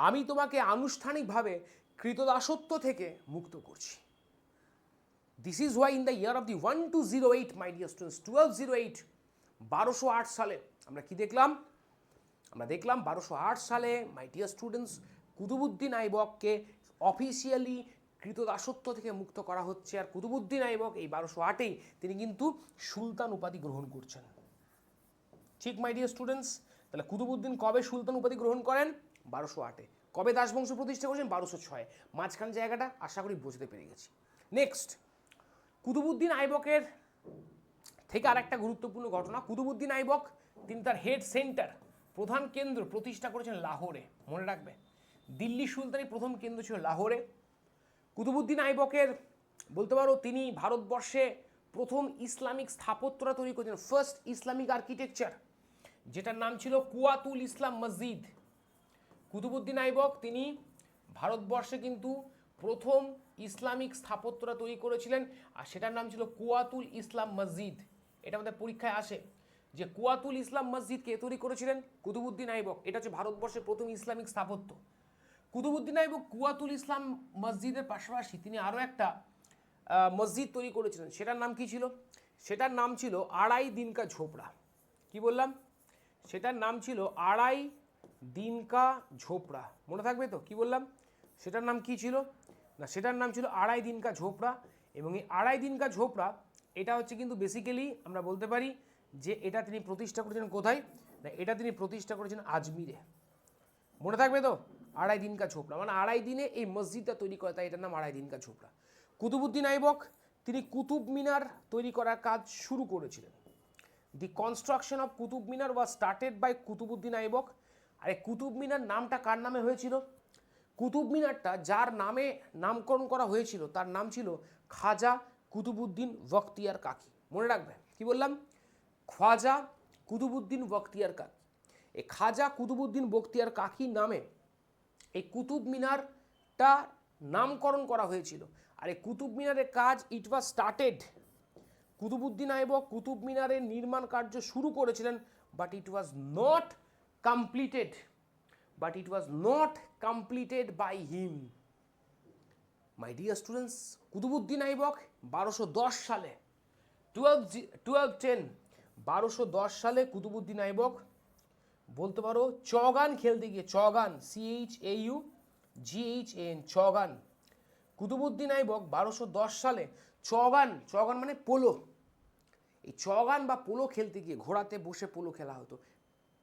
আমি তোমাকে আনুষ্ঠানিকভাবে কৃতদাসত্ব থেকে মুক্ত করছি। This is Y in the year of the 1208 my dear students 1208 1208 সালে আমরা কি দেখলাম? আমরা দেখলাম 1208 সালে মাই ডিয়ার স্টুডেন্টস কুতুবুদ্দিন আইবককে অফিসিয়ালি কৃতদাসত্ব থেকে মুক্ত করা হচ্ছে। আর কুতুবুদ্দিন আইবক এই 1208-এই তিনি কিন্তু সুলতান উপাধি গ্রহণ করছেন। ঠিক মাই ডিয়ার স্টুডেন্টস, তাহলে কুতুবুদ্দিন কবে সুলতান উপাধি গ্রহণ করেন? 1208-এ। কবে দাসবংশ প্রতিষ্ঠা করেছেন? 1206। মাঝখান জায়গাটা আশা করি বুঝতে পেরে গেছি। নেক্সট, কুতুবুদ্দিন আইবকের থেকে আরেকটা গুরুত্বপূর্ণ ঘটনা। কুতুবুদ্দিন আইবক তিনি তার হেড সেন্টার, প্রধান কেন্দ্র প্রতিষ্ঠা করেছেন লাহোরে। মনে রাখবে, দিল্লি সুলতানের প্রথম কেন্দ্র ছিল লাহোরে। কুতুবুদ্দিন আইবকের বলতে পারো তিনি ভারতবর্ষে প্রথম ইসলামিক স্থাপত্যরা তৈরি করেছেন, ফার্স্ট ইসলামিক আর্কিটেকচার, যেটার নাম ছিল কুয়াতুল ইসলাম মসজিদ। কুতুবুদ্দিন আইবক তিনি ভারতবর্ষে কিন্তু প্রথম ইসলামিক স্থাপত্যরা তৈরি করেছিলেন, আর সেটার নাম ছিল কুয়াতুল ইসলাম মসজিদ। এটা আমাদের পরীক্ষায় আসে যে কুয়াতুল ইসলাম মসজিদ কে তৈরি করেছিলেন? কুতুবুদ্দিন আইবক। এটা হচ্ছে ভারতবর্ষের প্রথম ইসলামিক স্থাপত্য। কুতুবুদ্দিন আইবক কুয়াতুল ইসলাম মসজিদের পাশাপাশি তিনি আরও একটা মসজিদ তৈরি করেছিলেন, সেটার নাম কি ছিল? সেটার নাম ছিল আড়াই দিনকা ঝোপড়া। কি বললাম? সেটার নাম ছিল আড়াই দিনকা ঝোপড়া। মনে থাকবে তো কি বললাম? সেটার নাম কি ছিল? না, সেটার নাম ছিল আড়াই দিনকা ঝোপড়া। এবং এই আড়াই দিনকা ঝোপড়া এটা হচ্ছে কিন্তু বেসিক্যালি আমরা বলতে পারি যে এটা তিনি প্রতিষ্ঠা করেছেন কোথায়, না এটা তিনি প্রতিষ্ঠা করেছেন আজমিরে। মনে থাকবে তো, আড়াই দিন কা ছোপড়া, মানে আড়াই দিনে এই মসজিদটা তৈরি করে, তাই এটার নাম আড়াই দিন কা ছোপড়া। কুতুবুদ্দিন আইবক তিনি কুতুব মিনার তৈরি করার কাজ শুরু করেছিলেন। The construction of Qutub Minar was started by Qutbuddin Aibak. আর এই কুতুব মিনার নামটা কার নামে হয়েছিল? কুতুব মিনারটা যার নামে নামকরণ করা হয়েছিল তার নাম ছিল খাজা কুতুবুদ্দিন বখতিয়ার কাকি। মনে রাখবে কি বললাম? খাজা কুতুবুদ্দিন বখতিয়ার কাকি। এই খাজা কুতুবুদ্দিন বখতিয়ার কাকি নামে এই কুতুব মিনারটা নামকরণ করা হয়েছিল। আর এই কুতুব মিনারের কাজ it was started, Qutbuddin Aibak Qutub মিনারের নির্মাণ কার্য শুরু করেছিলেন, but it was not completed, by him. My dear students, Qutbuddin Aibak 1210 সালে 1210 সালে কুতুবুদ্দিন আইবক বলতে পারো চগান খেলতে গিয়ে, চগান CHAUGHAN, চগান, কুতুবুদ্দিন আইবক 1210 সালে চগান মানে পোলো, এই চগান বা পোলো খেলতে গিয়ে, ঘোড়াতে বসে পোলো খেলা হতো,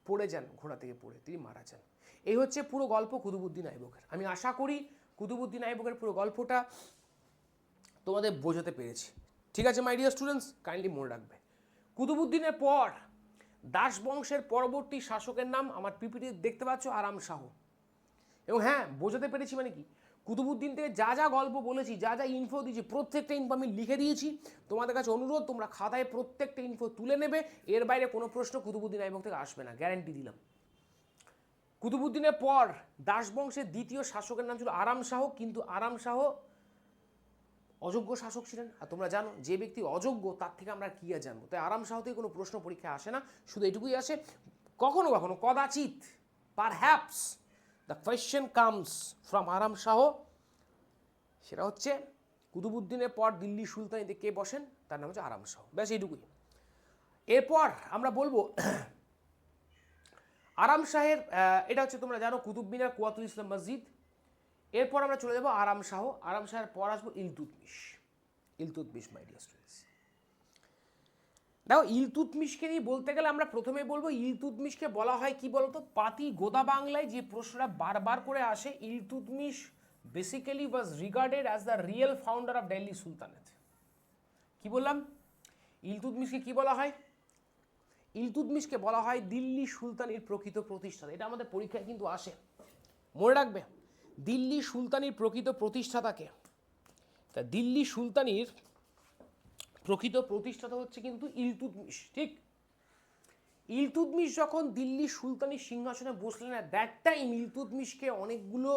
পড়ে যান, ঘোড়া থেকে পড়ে তিনি মারা যান। এই হচ্ছে পুরো গল্প কুতুবুদ্দিন আইবকের। আমি আশা করি কুতুবুদ্দিন আইবকের পুরো গল্পটা তোমাদের বোঝাতে পেরেছি। ঠিক আছে মাই ডিয়ার স্টুডেন্টস, কাইন্ডলি মনে রাখবে। কুতুবুদ্দিনের পর দাস বংশের পরবর্তী শাসকের নাম আমার পিপিটি দেখতে পাচ্ছ আরাম শাহ। এবং হ্যাঁ, বোঝাতে পেরেছি মানে কি, কুতুবুদ্দিন থেকে যা যা গল্প বলেছি, যা যা ইনফো দিয়েছি, প্রত্যেকটা ইনফো আমি লিখে দিয়েছি। তোমাদের কাছে অনুরোধ, তোমরা খাতায় প্রত্যেকটা ইনফো তুলে নেবে। এর বাইরে কোনো প্রশ্ন কুতুবুদ্দিন আইবক থেকে আসবে না, গ্যারান্টি দিলাম। কুতুবুদ্দিনের পর দাস বংশের দ্বিতীয় শাসকের নাম ছিল আরাম শাহ, কিন্তু আরাম শাহ অযোগ্য শাসক ছিলেন। আর তোমরা জানো যে ব্যক্তি অযোগ্য তার থেকে আমরা কি আর জানবো, তাই আরাম শাহ থেকে কোনো প্রশ্ন পরীক্ষায় আসে না, শুধু এটুকুই আসে কখনো কখনো কদাচিৎ, perhaps the question comes from Aram Shah. সেটা হচ্ছে কুতুবুদ্দিনের পর দিল্লি সুলতানিতে কে বসেন, তার নাম হচ্ছে আরাম শাহ। ব্যাস এইটুকুই। এরপর আমরা বলবো আরাম শাহের, এটা হচ্ছে তোমরা জানো কুতুব মিনার, কুয়াতুল ইসলাম মসজিদ। এরপর আমরা চলে যাবো আরাম শাহ। আরাম শাহের পর আসবো ইলতুৎমিশ মাই ডিয়ার স্টুডেন্টস। দেখো, ইলতুৎমিশকে নিয়ে বলতে গেলে আমরা প্রথমে বলবো ইলতুৎমিশকে বলা হয় কি বলতো, পাতি গোদা বাংলায় যে প্রশ্নটা বারবার করে আসে, Iltutmish basically was regarded as the real founder of Delhi sultanate. কি বললাম? ইলতুৎমিশকে কি বলা হয়? ইলতুৎমিশকে বলা হয় দিল্লি সুলতানির প্রকৃত প্রতিষ্ঠাতা। এটা আমাদের পরীক্ষায় কিন্তু আসে, মনে রাখবে। দিল্লি সুলতানির প্রকৃত প্রতিষ্ঠাতাকে, তা দিল্লি সুলতানির প্রকৃত প্রতিষ্ঠাতা হচ্ছে কিন্তু ইলতুৎমিশ। ঠিক, ইলতুৎমিশ যখন দিল্লি সুলতানির সিংহাসনে বসলেন, না দ্যাট টাইম ইলতুৎমিশকে অনেকগুলো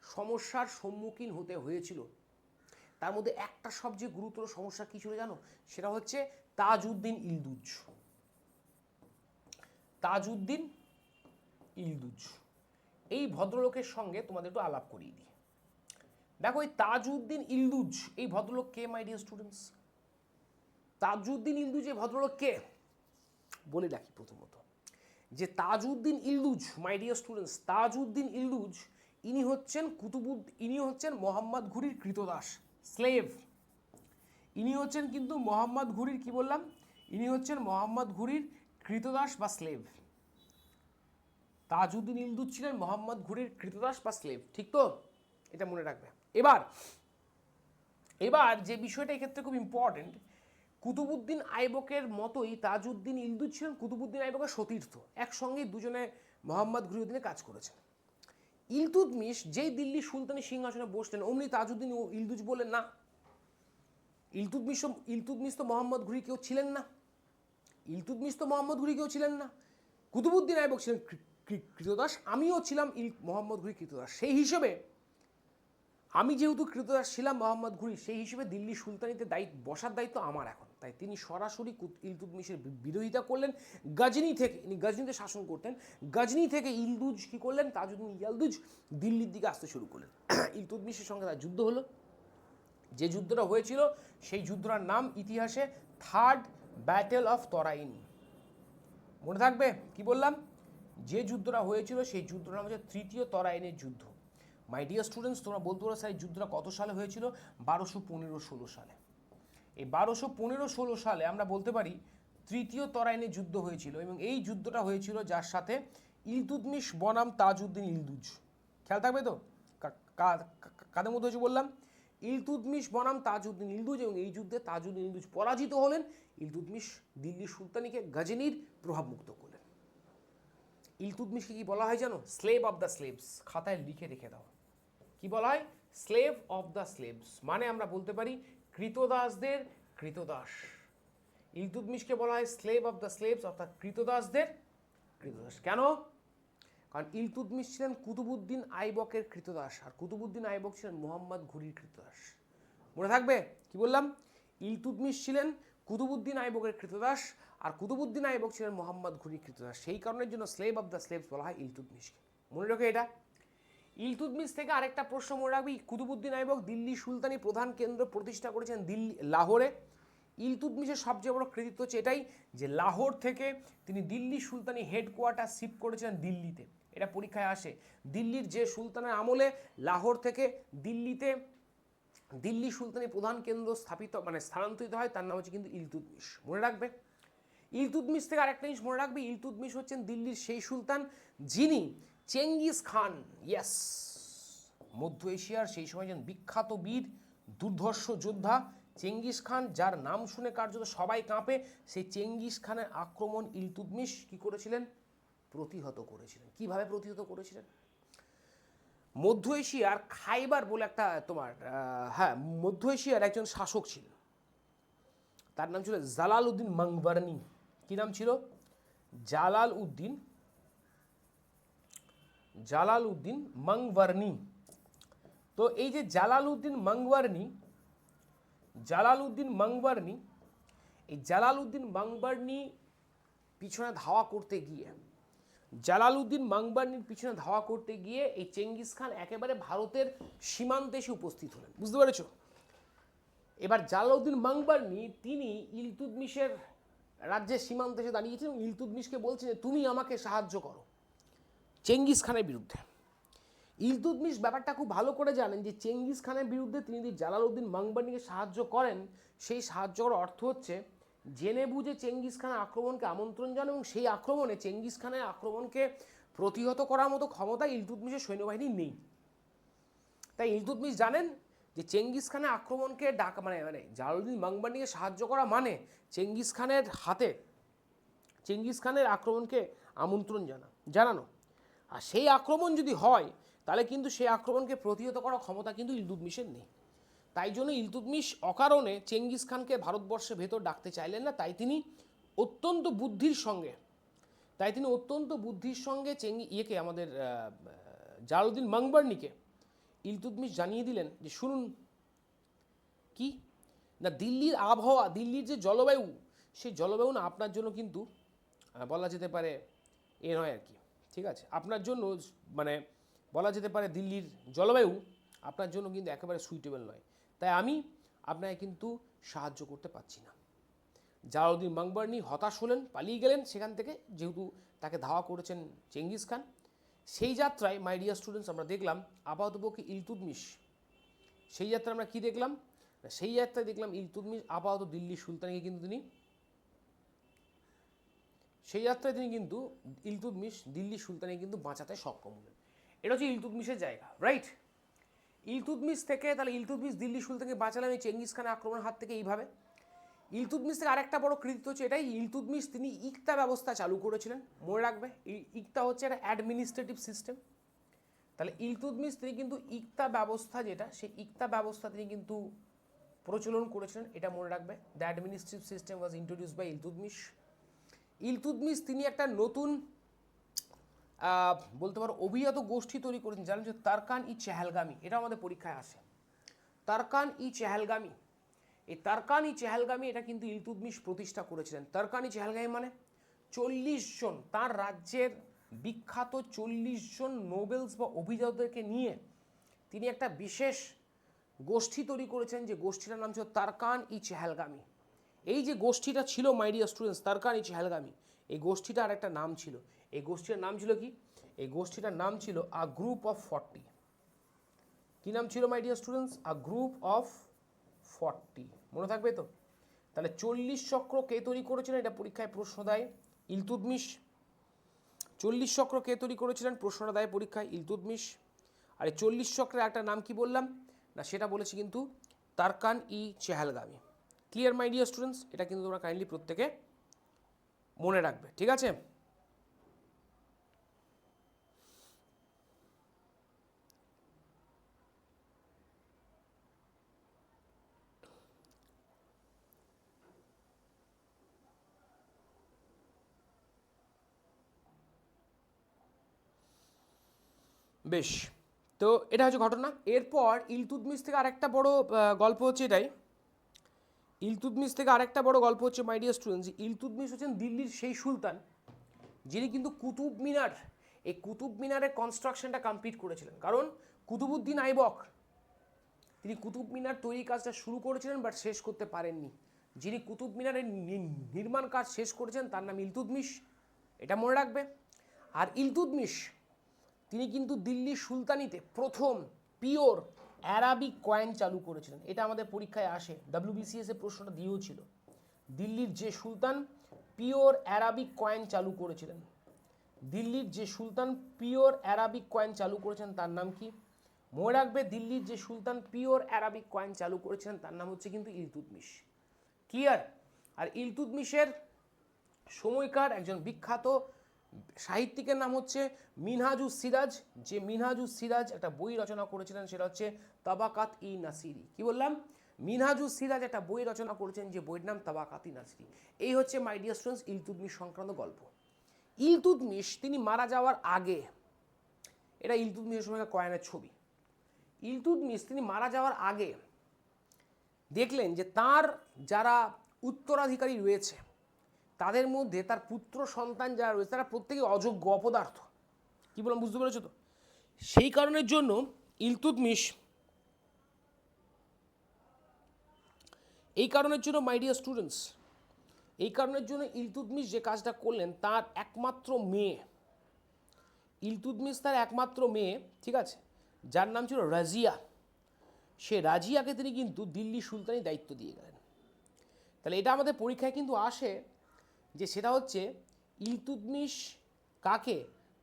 সমস্যার সম্মুখীন হতে হয়েছিল। তার মধ্যে একটা সবচেয়ে গুরুতর সমস্যা কি ছিল জানো? সেটা হচ্ছে তাজউদ্দিন ইলদুজ। এই ভদ্রলোকের সঙ্গে তোমাদের একটু আলাপ করিয়ে দিই। দেখো, এই তাজউদ্দিন ইলদুজ এই ভদ্রলোক কে my dear students? Tajuddin Yildiz এই ভদ্রলোক কে বলে রাখি প্রথমত, যে Tajuddin Yildiz my dear students, Tajuddin Yildiz ইনি হচ্ছেন মোহাম্মদ ঘুরির কৃতদাস, স্লেভ। ইনি হচ্ছেন কিন্তু মোহাম্মদ ঘুরির, কি বললাম, ইনি হচ্ছেন মোহাম্মদ ঘুরির কৃতদাস বা স্লেভ। তাজউদ্দিন ইলদুজ ছিলেন মোহাম্মদ ঘুরির কৃতদাস বা স্লেভ, ঠিক তো? এটা মনে রাখবে। এবার যে বিষয়টা এক্ষেত্রে খুব ইম্পর্টেন্ট, কুতুবুদ্দিন আইবকের মতোই তাজউদ্দিন ইলদুজ ছিলেন কুতুবুদ্দিন আইবকের সতীর্থ। একসঙ্গেই দুজনে মোহাম্মদ ঘুরিউদ্দিনে কাজ করেছেন। ইলতুৎমিশ যেই দিল্লি সুলতানি সিংহাসনে বসলেন, অমনি তাজউদ্দিন ইলদুজ বললেন না, ইলতুৎমিশ তো মোহাম্মদ ঘুরি কেউ ছিলেন না, কুতুবুদ্দিন আইবক ছিলেন কৃতদাস, আমিও ছিলাম মোহাম্মদ ঘুরি কৃতদাস। সেই হিসেবে আমি যেহেতু কৃতদাস ছিলাম মোহাম্মদ ঘুরি, সেই হিসেবে দিল্লি সুলতানিতে বসার দায়িত্ব আমার এখন। তাই তিনি সরাসরি ইলতুৎমিশের বিরোধিতা করলেন। গজনি থেকে, ইনি গজনিতে শাসন করতেন, গজনি থেকে ইলদুজ কি করলেন, তাজউদ্দিন ইলদুজ দিল্লির দিকে আসতে শুরু করলেন। ইলতুৎমিশের সঙ্গে তার যুদ্ধ হলো। যে যুদ্ধটা হয়েছিল সেই যুদ্ধটার নাম ইতিহাসে থার্ড ব্যাটেল অফ তরাইন। মনে থাকবে কি বললাম? যে যুদ্ধটা হয়েছিল সেই যুদ্ধটার নাম হচ্ছে তৃতীয় তরাইনের যুদ্ধ। মাই ডিয়ার স্টুডেন্টস, তোমরা বলতে পারো স্যার এই যুদ্ধটা কত সালে হয়েছিল? 1215-16 সালে। এই 1215-16 সালে আমরা বলতে পারি তৃতীয় তরাইনে যুদ্ধ হয়েছিল, এবং এই যুদ্ধটা হয়েছিল যার সাথে ইলতুৎমিশ বনাম তাজউদ্দিন ইলদুজ। খেয়াল থাকবে তো কাদের মধ্যে হয়েছে বললাম, ইলতুৎমিশ বনাম তাজউদ্দিন ইলদুজ, এবং এই যুদ্ধে তাজউদ্দিন ইলদুজ পরাজিত হলেন। ইলতুৎমিশ দিল্লি সুলতানিকে গজনির প্রভাবমুক্ত করলেন। ইলতুৎমিশকে কি বলা হয় জানো? Slave of the slaves. খাতায় লিখে রেখে দাও, কি বলা হয়? স্লেভ অফ দ্য স্লেভস, মানে আমরা বলতে পারি কৃতদাসদের কৃতদাস। ইলতুৎমিশকে বলা হয় স্লেভ অফ দ্য স্লেভস, অর্থাৎ কৃতদাসদের কৃতদাস। কেন? কারণ ইলতুৎমিশ ছিলেন কুতুবউদ্দিন আইবকের কৃতদাস, আর কুতুবউদ্দিন আইবক ছিলেন মোহাম্মদ ঘুরির কৃতদাস। মনে থাকবে কি বললাম? ইলতুৎমিশ ছিলেন কুতুবউদ্দিন আইবকের কৃতদাস, আর কুতুবউদ্দিন আইবক ছিলেন মোহাম্মদ ঘুরির কৃতদাস। সেই কারণের জন্য স্লেভ অফ দ্য স্লেভস বলা হয় ইলতুৎমিশকে। মনে রাখো এটা। ইলতুৎমিশ থেকে আরেকটা প্রশ্ন মনে রাখবি, কুতুবউদ্দিন আইবক দিল্লি সুলতানি প্রধান কেন্দ্র প্রতিষ্ঠা করেছেন লাহোরে। ইলতুৎমিশের সবচেয়ে বড় কৃতিত্ব হচ্ছে এটাই যে লাহোর থেকে তিনি দিল্লি সুলতানি হেডকোয়ার্টার শিফট করেছিলেন দিল্লিতে। এটা পরীক্ষায় আসে। দিল্লির যে সুলতানের আমলে লাহোর থেকে দিল্লিতে দিল্লি সুলতানি প্রধান কেন্দ্র স্থানান্তরিত হয়, তার নাম হচ্ছে কিন্তু ইলতুৎমিশ। মনে রাখবে। ইলতুৎমিশ থেকে আরেকটা জিনিস মনে রাখবে, ইলতুৎমিশ হচ্ছেন দিল্লির সেই সুলতান যিনি চেঙ্গিস খান, ইয়েস, মধ্য এশিয়ার সেই সময় একজন বিখ্যাত বীর, দুর্ধর্ষ যোদ্ধা চেঙ্গিস খান, যার নাম শুনে কার্যত সবাই কাঁপে, সেই চেঙ্গিস খানের আক্রমণ ইলতুৎমিশ কি করেছিলেন? প্রতিহত করেছিলেন। কিভাবে প্রতিহত করেছিলেন? মধ্য এশিয়ার খাইবার বলে একটা মধ্য এশিয়ার একজন শাসক ছিল, তার নাম ছিল জালালউদ্দিন মঙ্গবর্ণী। কি নাম ছিল? জালালউদ্দিন মঙ্গবর্ণী। তো এই যে জালালউদ্দিন মঙ্গবর্ণী পিছনে ধাওয়া করতে গিয়ে এই চেঙ্গিস খান একেবারে ভারতের সীমান্তে এসে উপস্থিত হলেন। বুঝতে পেরেছ? এবার জালালউদ্দিন মঙ্গবর্ণী তিনি ইলতুৎমিশের রাজ্যের সীমান্তে এসে দাঁড়িয়েছেন এবং ইলতুৎমিশকে বলছেন যে তুমি আমাকে সাহায্য করো চেঙ্গিস খানের বিরুদ্ধে। ইলতুৎমিশ ব্যাপারটা খুব ভালো করে জানেন যে চেঙ্গিস খানের বিরুদ্ধে তিনি যদি জালালউদ্দিন মঙ্গবর্ণীকে সাহায্য করেন, সেই সাহায্য করার অর্থ হচ্ছে জেনে বুঝে চেঙ্গিস খানের আক্রমণকে আমন্ত্রণ জানান, এবং সেই আক্রমণে চেঙ্গিস খানের আক্রমণকে প্রতিহত করার মতো ক্ষমতা ইলতুৎমিশের সৈন্যবাহিনী নেই। তাই ইলতুৎমিশ জানেন যে চেঙ্গিস খানের আক্রমণকে জালালউদ্দিন মঙ্গবর্ণীকে সাহায্য করা মানে চেঙ্গিস খানের আক্রমণকে আমন্ত্রণ জানানো। আর সেই আক্রমণ যদি হয় তাহলে কিন্তু সেই আক্রমণকে প্রতিহত করার ক্ষমতা কিন্তু ইলতুৎমিশের নেই। তাই জন্য ইলতুৎমিশ অকারণে চেঙ্গিস খানকে ভারতবর্ষের ভেতর ডাকতে চাইলেন না। তাই তিনি অত্যন্ত বুদ্ধির সঙ্গে আমাদের জালালউদ্দিন মঙ্গবর্ণীকে ইলতুৎমিশ জানিয়ে দিলেন যে শুনুন, কি না, দিল্লির আবহাওয়া, দিল্লির যে জলবায়ু, সেই জলবায়ু না আপনার জন্য কিন্তু বলা যেতে পারে নয় আর কি, ঠিক আছে? আপনার জন্য বলা যেতে পারে দিল্লির জলবায়ু আপনার জন্য কিন্তু একেবারে সুইটেবল নয়, তাই আমি আপনাকে কিন্তু সাহায্য করতে পারছি না। জালালউদ্দিন মঙ্গবর্ণী হতাশ হলেন, পালিয়ে গেলেন সেখান থেকে, যেহেতু তাকে ধাওয়া করেছেন চেঙ্গিস খান। সেই যাত্রায় মাই ডিয়ার স্টুডেন্টস আমরা দেখলাম আপাতপক্ষে ইলতুৎমিশ, সেই যাত্রায় আমরা কি দেখলাম? সেই যাত্রায় দেখলাম ইলতুৎমিশ আপাতত দিল্লি সুলতানিকে কিন্তু ইলতুৎমিশ দিল্লি সুলতানিকে কিন্তু বাঁচাতে সক্ষম হলেন। এটা হচ্ছে ইলতুৎমিশের জায়গা, রাইট? ইলতুৎমিশ দিল্লি সুলতানকে বাঁচালেন এই চেঙ্গিস খানের আক্রমণের হাত থেকে এইভাবে। ইলতুৎমিশ থেকে আরেকটা বড় কৃতিত্ব হচ্ছে এটাই, ইলতুৎমিশ তিনি ইকতা ব্যবস্থা চালু করেছিলেন। মনে রাখবে, ইকতা হচ্ছে একটা অ্যাডমিনিস্ট্রেটিভ সিস্টেম। তাহলে ইলতুৎমিশ তিনি কিন্তু ইকতা ব্যবস্থা, যেটা সেই ইকতা ব্যবস্থা তিনি কিন্তু প্রচলন করেছিলেন, এটা মনে রাখবে। The administrative system was introduced by Iltutmish. তিনি একটা নতুন বলতে পারো অভিজাত গোষ্ঠী তৈরি করেছেন, জানেন যে তারকান-ই-চেহেলগামি। এটা আমাদের পরীক্ষায় আসে, তারকান-ই-চেহেলগামি। এই তারকান-ই-চেহেলগামি এটা কিন্তু ইলতুৎমিশ প্রতিষ্ঠা করেছিলেন। তারকান-ই-চেহেলগামি মানে 40 জন তার রাজ্যের বিখ্যাত 40 জন নোবেলস বা অভিজাতদেরকে নিয়ে তিনি একটা বিশেষ গোষ্ঠী তৈরি করেছেন, যে গোষ্ঠীটার নাম ছিল তারকান-ই-চেহেলগামি। এই যে গোষ্ঠীটা ছিল মাই ডিয়ার স্টুডেন্টস, তারকান-ই-চেহেলগামি, এই গোষ্ঠীটা আর একটা নাম ছিল। এই গোষ্ঠীটার নাম ছিল কি? এই গোষ্ঠীটার নাম ছিল আ গ্রুপ অফ 40। কি নাম ছিল মাই dear students? A group of 40। মনে থাকবে তো? তাহলে 40 চক্র কে তৈরি করেছিলেন, এটা পরীক্ষায় প্রশ্ন দেয় ইলতুৎমিশ। 40 চক্র কে তৈরি করেছিলেন, প্রশ্নটা দেয় পরীক্ষায় ইলতুৎমিশ। আর এই 40 চক্রের একটা নাম কি বললাম না, সেটা বলেছি কিন্তু Tarkan i Chahalgani. Clear my dear students? এটা কিন্তু তোমরা কাইন্ডলি প্রত্যেকে মনে রাখবে, ঠিক আছে? বেশ, তো এটা হচ্ছে ঘটনা। এরপর ইলতুৎমিশ থেকে আরেকটা বড় গল্প হচ্ছে এটাই। ইলতুৎমিশ থেকে আরেকটা বড় গল্প হচ্ছে মাই ডিয়ার স্টুডেন্টস, ইলতুৎমিশ হচ্ছেন দিল্লির সেই সুলতান যিনি কিন্তু কুতুব মিনার, এই কুতুব মিনারের কনস্ট্রাকশনটা কমপ্লিট করেছিলেন। কারণ কুতুবউদ্দিন আইবক তিনি কুতুব মিনার তৈরির কাজটা শুরু করেছিলেন বাট শেষ করতে পারেননি। যিনি কুতুব মিনারের নির্মাণ কাজ শেষ করেছেন তার নাম ইলতুৎমিশ, এটা মনে রাখবে। আর ইলতুৎমিশ তিনি কিন্তু দিল্লির সুলতানিতে প্রথম পিওর অ্যারাবিক কয়েন চালু করেছিলেন। এটা আমাদের পরীক্ষায় আসে, WBCS এ প্রশ্নটা দিয়েও ছিল। দিল্লির যে সুলতান পিওর অ্যারাবিক কয়েন চালু করেছিলেন, দিল্লির যে সুলতান পিওর অ্যারাবিক কয়েন চালু করেছেন তার নাম কি? মনে রাখবে, দিল্লির যে সুলতান পিওর অ্যারাবিক কয়েন চালু করেছিলেন তার নাম হচ্ছে কিন্তু ইলতুৎমিশ। ক্লিয়ার? আর ইলতুৎমিশের সময়কার একজন বিখ্যাত সাহিত্যিকের নাম হচ্ছে মিনহাজুস সিরাজ। যে মিনহাজুস সিরাজ একটা বই রচনা করেছিলেন, সেটা হচ্ছে তাবাকাত ই নাসিরি। কি বললাম? মিনহাজুস সিরাজ একটা বই রচনা করেছেন, যে বইয়ের নাম তাবাকাত ই নাসিরি। এই হচ্ছে মাই ডিয়ার স্টুডেন্টস ইলতুৎমিশ সংক্রান্ত গল্প। ইলতুৎমিশ তিনি মারা যাওয়ার আগে, এটা ইলতুৎমিশের সময়কার কয়েনের ছবি। ইলতুৎমিশ তিনি মারা যাওয়ার আগে দেখলেন যে তার যারা উত্তরাধিকারী রয়েছে তাদের মধ্যে তার পুত্র সন্তান যারা রয়েছে তারা প্রত্যেকে অযোগ্য, অপদার্থ। কি বললাম, বুঝতে পেরেছো তো? সেই কারণের জন্য ইলতুৎমিশ, এই কারণের জন্য মাই ডিয়ার স্টুডেন্টস, এই কারণের জন্য ইলতুৎমিশ যে কাজটা করলেন, তার একমাত্র মেয়ে, ইলতুৎমিশ তার একমাত্র মেয়ে, ঠিক আছে, যার নাম ছিল রাজিয়া, সে রাজিয়াকে তিনি কিন্তু দিল্লি সুলতানি দায়িত্ব দিয়ে গেলেন। তাহলে এটা আমাদের পরীক্ষায় কিন্তু আসে, যে সেটা হচ্ছে ইলতুৎমিশ কাকে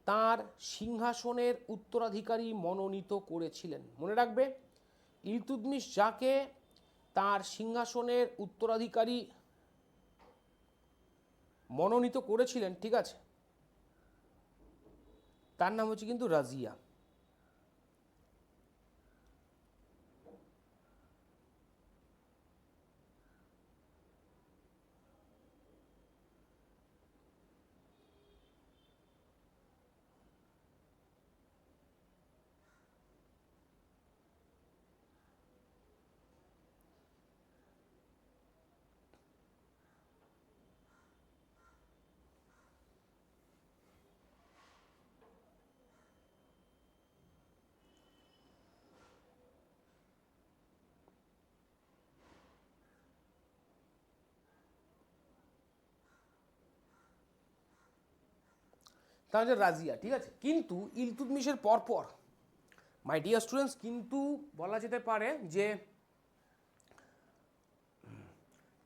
তার সিংহাসনের উত্তরাধিকারী মনোনীত করেছিলেন। মনে রাখবে, ইলতুৎমিশ যাকে তার সিংহাসনের উত্তরাধিকারী মনোনীত করেছিলেন, ঠিক আছে, তার নাম হচ্ছে কিন্তু রাজিয়া। তাহলে রাজিয়া, ঠিক আছে। কিন্তু ইলতুৎমিশের পরপর মাই ডিয়ার স্টুডেন্টস, কিন্তু বলা যেতে পারে যে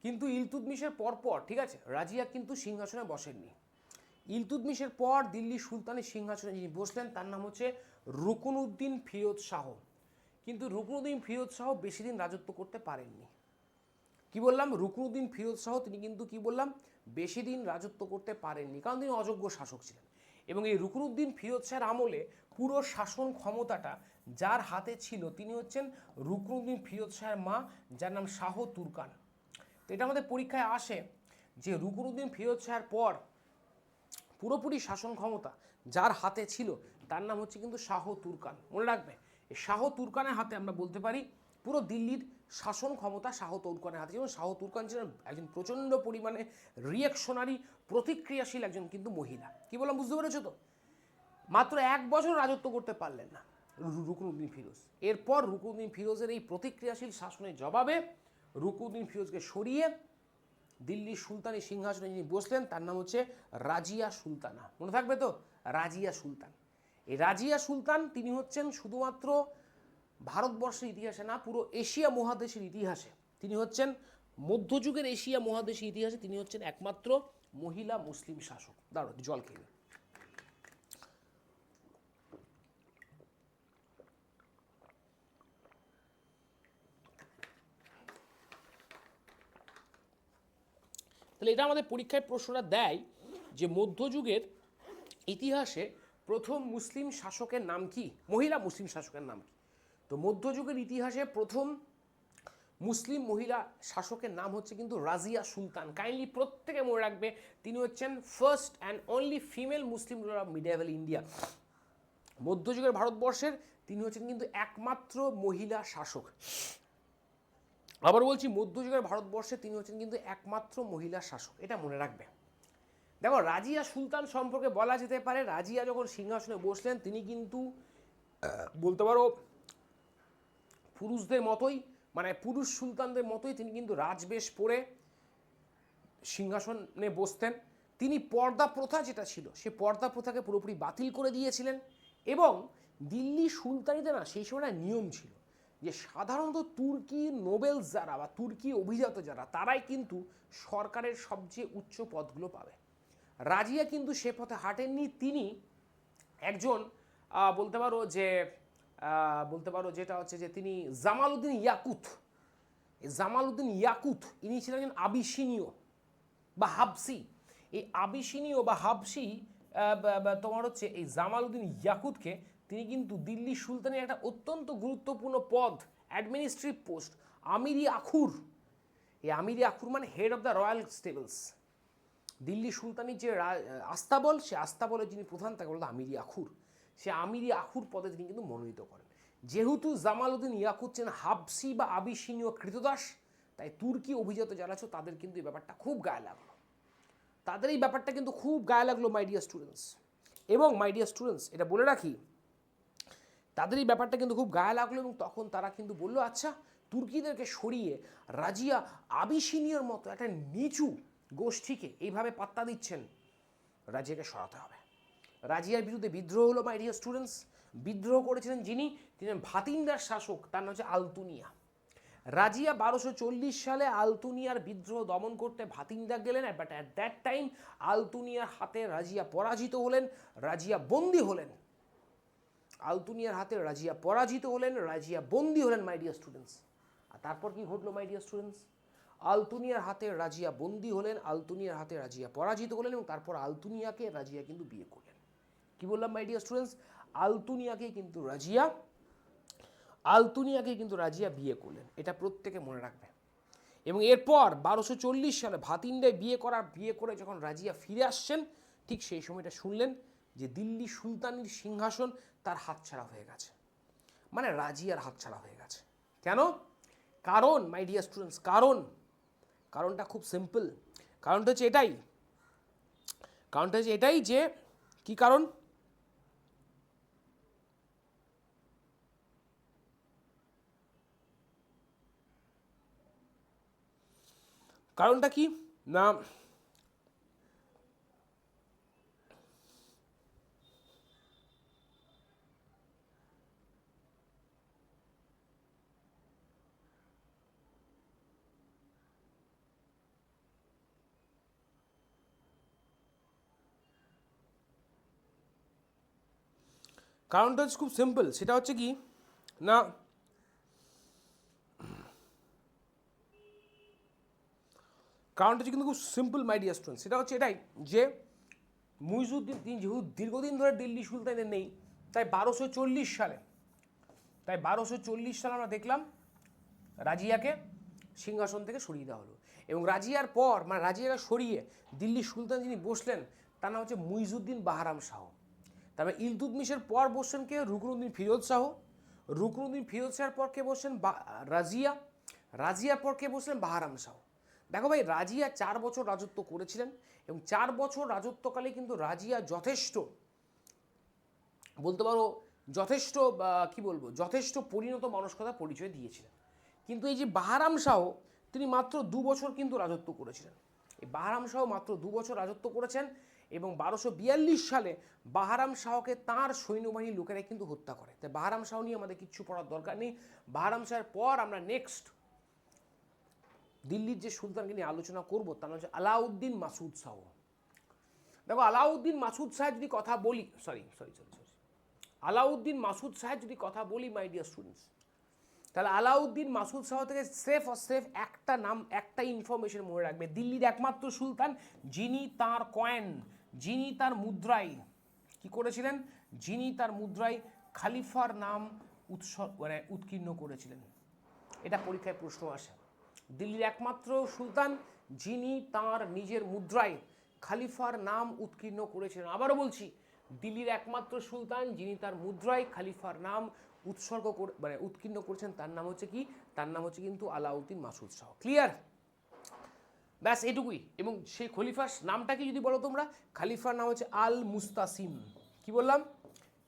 কিন্তু ইলতুৎমিশের পরপর, ঠিক আছে, রাজিয়া কিন্তু সিংহাসনে বসেননি। ইলতুৎমিশের পর দিল্লি সুলতানের সিংহাসনে যিনি বসলেন তার নাম হচ্ছে রুকনউদ্দিন ফিরোজ শাহ। কিন্তু রুকনউদ্দিন ফিরোজ শাহ বেশি দিন রাজত্ব করতে পারেননি। কি বললাম? রুকনউদ্দিন ফিরোজ শাহ তিনি কিন্তু কি বললাম, বেশি দিন রাজত্ব করতে পারেননি, কারণ তিনি অযোগ্য শাসক ছিলেন। এবং এই রুকনউদ্দিন ফিরোজ শাহের আমলে পুরো শাসন ক্ষমতাটা যার হাতে ছিল তিনি হচ্ছেন রুকনউদ্দিন ফিরোজ শাহের মা, যার নাম শাহ তুরকান। তো এটা আমাদের পরীক্ষায় আসে যে রুকনউদ্দিন ফিরোজ শাহের পর পুরোপুরি শাসন ক্ষমতা যার হাতে ছিল তার নাম হচ্ছে কিন্তু শাহ তুরকান। মনে রাখবে, এই শাহ তুরকানের হাতে আমরা বলতে পারি পুরো দিল্লির শাসন ক্ষমতা শাহ তুরকানের হাতে। যেমন শাহ তুরকান ছিলেন একজন প্রচণ্ড পরিমাণে রিয়াকশনারি, প্রতিক্রিয়াশীল একজন কিন্তু মহিলা। কি বললাম, বুঝতে পেরেছো তো? মাত্র 1 বছর রাজত্ব করতে পারলেন না রুকনউদ্দিন ফিরোজ। এরপর রুকনউদ্দিন ফিরোজের এই প্রতিক্রিয়াশীল শাসনের জবাবে রুকনউদ্দিন ফিরোজকে সরিয়ে দিল্লির সুলতানি সিংহাসনে যিনি বসলেন তার নাম হচ্ছে রাজিয়া সুলতানা। মনে থাকবে তো? রাজিয়া সুলতান। এই রাজিয়া সুলতান তিনি হচ্ছেন শুধুমাত্র ভারতবর্ষের ইতিহাসে না, পুরো এশিয়া মহাদেশের ইতিহাসে তিনি হচ্ছেন মধ্যযুগের এশিয়া মহাদেশের ইতিহাসে তিনি হচ্ছেন একমাত্র মহিলা মুসলিম শাসক। দাঁড়ো জল খেয়ে নিই। তাহলে এটা আমাদের পরীক্ষায় প্রশ্নটা দেয় যে মধ্যযুগের ইতিহাসে প্রথম মুসলিম শাসকের নাম কি, মহিলা মুসলিম শাসকের নাম কি। তো মধ্যযুগের ইতিহাসে প্রথম মুসলিম মহিলা শাসকের নাম হচ্ছে কিন্তু রাজিয়া সুলতান। কাইন্ডলি প্রত্যেকে মনে রাখবে তিনি হচ্ছেন first and only female Muslim ruler of medieval India. মধ্যযুগের ভারতবর্ষের তিনি হচ্ছেন কিন্তু একমাত্র মহিলা শাসক। আবার বলছি, মধ্যযুগের ভারতবর্ষে তিনি হচ্ছেন কিন্তু একমাত্র মহিলা শাসক, এটা মনে রাখবে। দেখো, রাজিয়া সুলতান সম্পর্কে বলা যেতে পারে রাজিয়া যখন সিংহাসনে বসলেন তিনি কিন্তু বলতে পারো পুরুষদের মতোই, মানে পুরুষ সুলতানদের মতোই তিনি কিন্তু রাজবেশ পরে সিংহাসনে বসতেন। তিনি পর্দা প্রথা যেটা ছিল সে পর্দা প্রথাকে পুরোপুরি বাতিল করে দিয়েছিলেন। এবং দিল্লি সুলতানিতে না সেই সময় নিয়ম ছিল যে সাধারণত তুর্কি নোবেলস যারা বা তুর্কি অভিজাত যারা তারাই কিন্তু সরকারের সবচেয়ে উচ্চ পদগুলো পাবে। রাজিয়া কিন্তু সে পথে হাঁটেননি। তিনি একজন বলতে পারো যেটা হচ্ছে যে তিনি জামালউদ্দিন ইয়াকুত ইনি ছিলেন একজন আবিসিনীয় বা হাবসি। এই আবিসিনীয় বা হাবসি তোমার হচ্ছে এই জামালউদ্দিন ইয়াকুতকে তিনি কিন্তু দিল্লি সুলতানের একটা অত্যন্ত গুরুত্বপূর্ণ পদ, অ্যাডমিনিস্ট্রেটিভ পোস্ট, আমিরি আখুর। এই আমিরি আখুর মানে head of the royal stables. Delhi সুলতানির যে আস্তাবল, সে আস্তাবলের যিনি প্রধান তাকে বলতো আমিরি আখুর। সে আমিরি আখুর পদে তিনি কিন্তু মনোনীত করেন। যেহেতু জামালউদ্দিন ইয়াকুত ছিলেন হাবসি বা আবিসিনীয় কৃতদাস, তাই তুর্কি অভিজাত যারা ছিল তাদের কিন্তু এই ব্যাপারটা খুব গায়ে লাগলো। তাদের এই ব্যাপারটা কিন্তু খুব গায়ে লাগলো মাই ডিয়ার স্টুডেন্টস। এবং মাই ডিয়ার স্টুডেন্টস, এটা বলে রাখি, তাদের এই ব্যাপারটা কিন্তু খুব গায়ে লাগলো এবং তখন তারা কিন্তু বললো আচ্ছা তুর্কিদেরকে সরিয়ে রাজিয়া আবিসিনীয়র মতো একটা নিচু গোষ্ঠীকে এইভাবে পাত্তা দিচ্ছেন, রাজিয়াকে সরাতে হবে। রাজিয়ার বিরুদ্ধে বিদ্রোহ হলো মাই ডিয়ার স্টুডেন্টস। বিদ্রোহ করেছিলেন তিনি ভাতিন্দার শাসক, তার নাম হচ্ছে আলতুনিয়া। রাজিয়া 1240 সালে আলতুনিয়ার বিদ্রোহ দমন করতে ভাতিন্দা গেলেন, বাট অ্যাট দ্যাট টাইম আলতুনিয়ার হাতে রাজিয়া পরাজিত হলেন, রাজিয়া বন্দী হলেন। আলতুনিয়ার হাতে রাজিয়া পরাজিত হলেন, রাজিয়া বন্দী হলেন মাই ডিয়ার স্টুডেন্টস। আর তারপর কি ঘটলো মাই ডিয়ার স্টুডেন্টস? আলতুনিয়ার হাতে রাজিয়া বন্দী হলেন, আলতুনিয়ার হাতে রাজিয়া পরাজিত হলেন এবং তারপর আলতুনিয়াকে রাজিয়া কিন্তু বিয়ে করলেন। কি বললাম মাই ডিয়ার স্টুডেন্টস? আলতুনিয়াকে কিন্তু রাজিয়া বিয়ে করলেন। এটা প্রত্যেকে মনে রাখবে। এবং এরপর 1240 সালে ভাতিন্দায় বিয়ে করে যখন রাজিয়া ফিরে আসছেন, ঠিক সেই সময়টা শুনলেন যে দিল্লি সুলতানির সিংহাসন তার হাতছাড়া হয়ে গেছে, মানে রাজিয়ার হাতছাড়া হয়ে গেছে। কেন? কারণ মাই ডিয়ার স্টুডেন্টস, কারণটা খুব সিম্পল। কারণটা হচ্ছে এটাই যে কি কারণ? কারণটা কি না, কারণটা হচ্ছে খুব সিম্পল। সেটা হচ্ছে কি না, কারণটা হচ্ছে কিন্তু খুব সিম্পল মাই ডিয়ার স্টুডেন্ট। সেটা হচ্ছে এটাই যে মুইজুদ্দিন তিনি যেহেতু দীর্ঘদিন ধরে দিল্লি সুলতানের নেই, তাই 1240 সালে আমরা দেখলাম রাজিয়াকে সিংহাসন থেকে সরিয়ে দেওয়া হলো। এবং রাজিয়ার পর মানে রাজিয়াকে সরিয়ে দিল্লি সুলতান যিনি বসলেন তার নাম হচ্ছে মুইজুদ্দিন বাহারাম শাহ। তারপরে ইলতুৎমিশের পর বসছেন কে? রুকনুদ্দিন ফিরোজ শাহ। রুকনুদ্দিন ফিরোজ শাহের পর কে বসছেন? রাজিয়ার পর কে বসলেন? বাহারাম শাহ। দেখো ভাই, রাজিয়া 4 বছর রাজত্ব করেছিলেন এবং 4 বছর রাজত্বকালে কিন্তু রাজিয়া যথেষ্ট বলতে পারো যথেষ্ট পরিণত মানসিকতা পরিচয় দিয়েছিলেন। কিন্তু এই যে বাহারাম শাহ, তিনি মাত্র 2 বছর কিন্তু রাজত্ব করেছিলেন। এই বাহারাম শাহ মাত্র 2 বছর রাজত্ব করেছেন এবং 1242 সালে বাহারাম শাহকে তাঁর সৈন্যবাহিনীর লোকেরা কিন্তু হত্যা করে। তাই বাহারাম শাহ নিয়ে আমাদের কিচ্ছু পড়ার দরকার নেই। বাহারাম শাহের পর আমরা নেক্সট দিল্লির যে সুলতানকে নিয়ে আলোচনা করবো তার নাম হচ্ছে আলাউদ্দিন মাসুদ শাহ। দেখো আলাউদ্দিন মাসুদ শাহ যদি কথা বলি, সরি আলাউদ্দিন মাসুদ শাহ যদি কথা বলি মাই ডিয়ার স্টুডেন্টস, তাহলে আলাউদ্দিন মাসুদ শাহ থেকে সেফ একটা নাম, একটা ইনফরমেশন মনে রাখবে। দিল্লির একমাত্র সুলতান যিনি তার কয়েন, যিনি তার মুদ্রায় কি করেছিলেন, যিনি তার মুদ্রায় খালিফার নাম উৎকীর্ণ করেছিলেন। এটা পরীক্ষায় প্রশ্ন আসে। দিল্লির একমাত্র সুলতান যিনি তার নিজের মুদ্রায় খালিফার নাম উৎকীর্ণ করেছিলেন। আবারও বলছি, দিল্লির একমাত্র সুলতান যিনি তার মুদ্রায় খালিফার নাম উৎকীর্ণ করেছেন, তার নাম হচ্ছে কি, তার নাম হচ্ছে কিন্তু আলাউদ্দিন মাসুদ শাহ। ক্লিয়ার? ব্যাস এটুকুই। এবং সেই খলিফার নামটা কি যদি বলো তোমরা, খালিফার নাম হচ্ছে আল মুস্তাসিম। কি বললাম?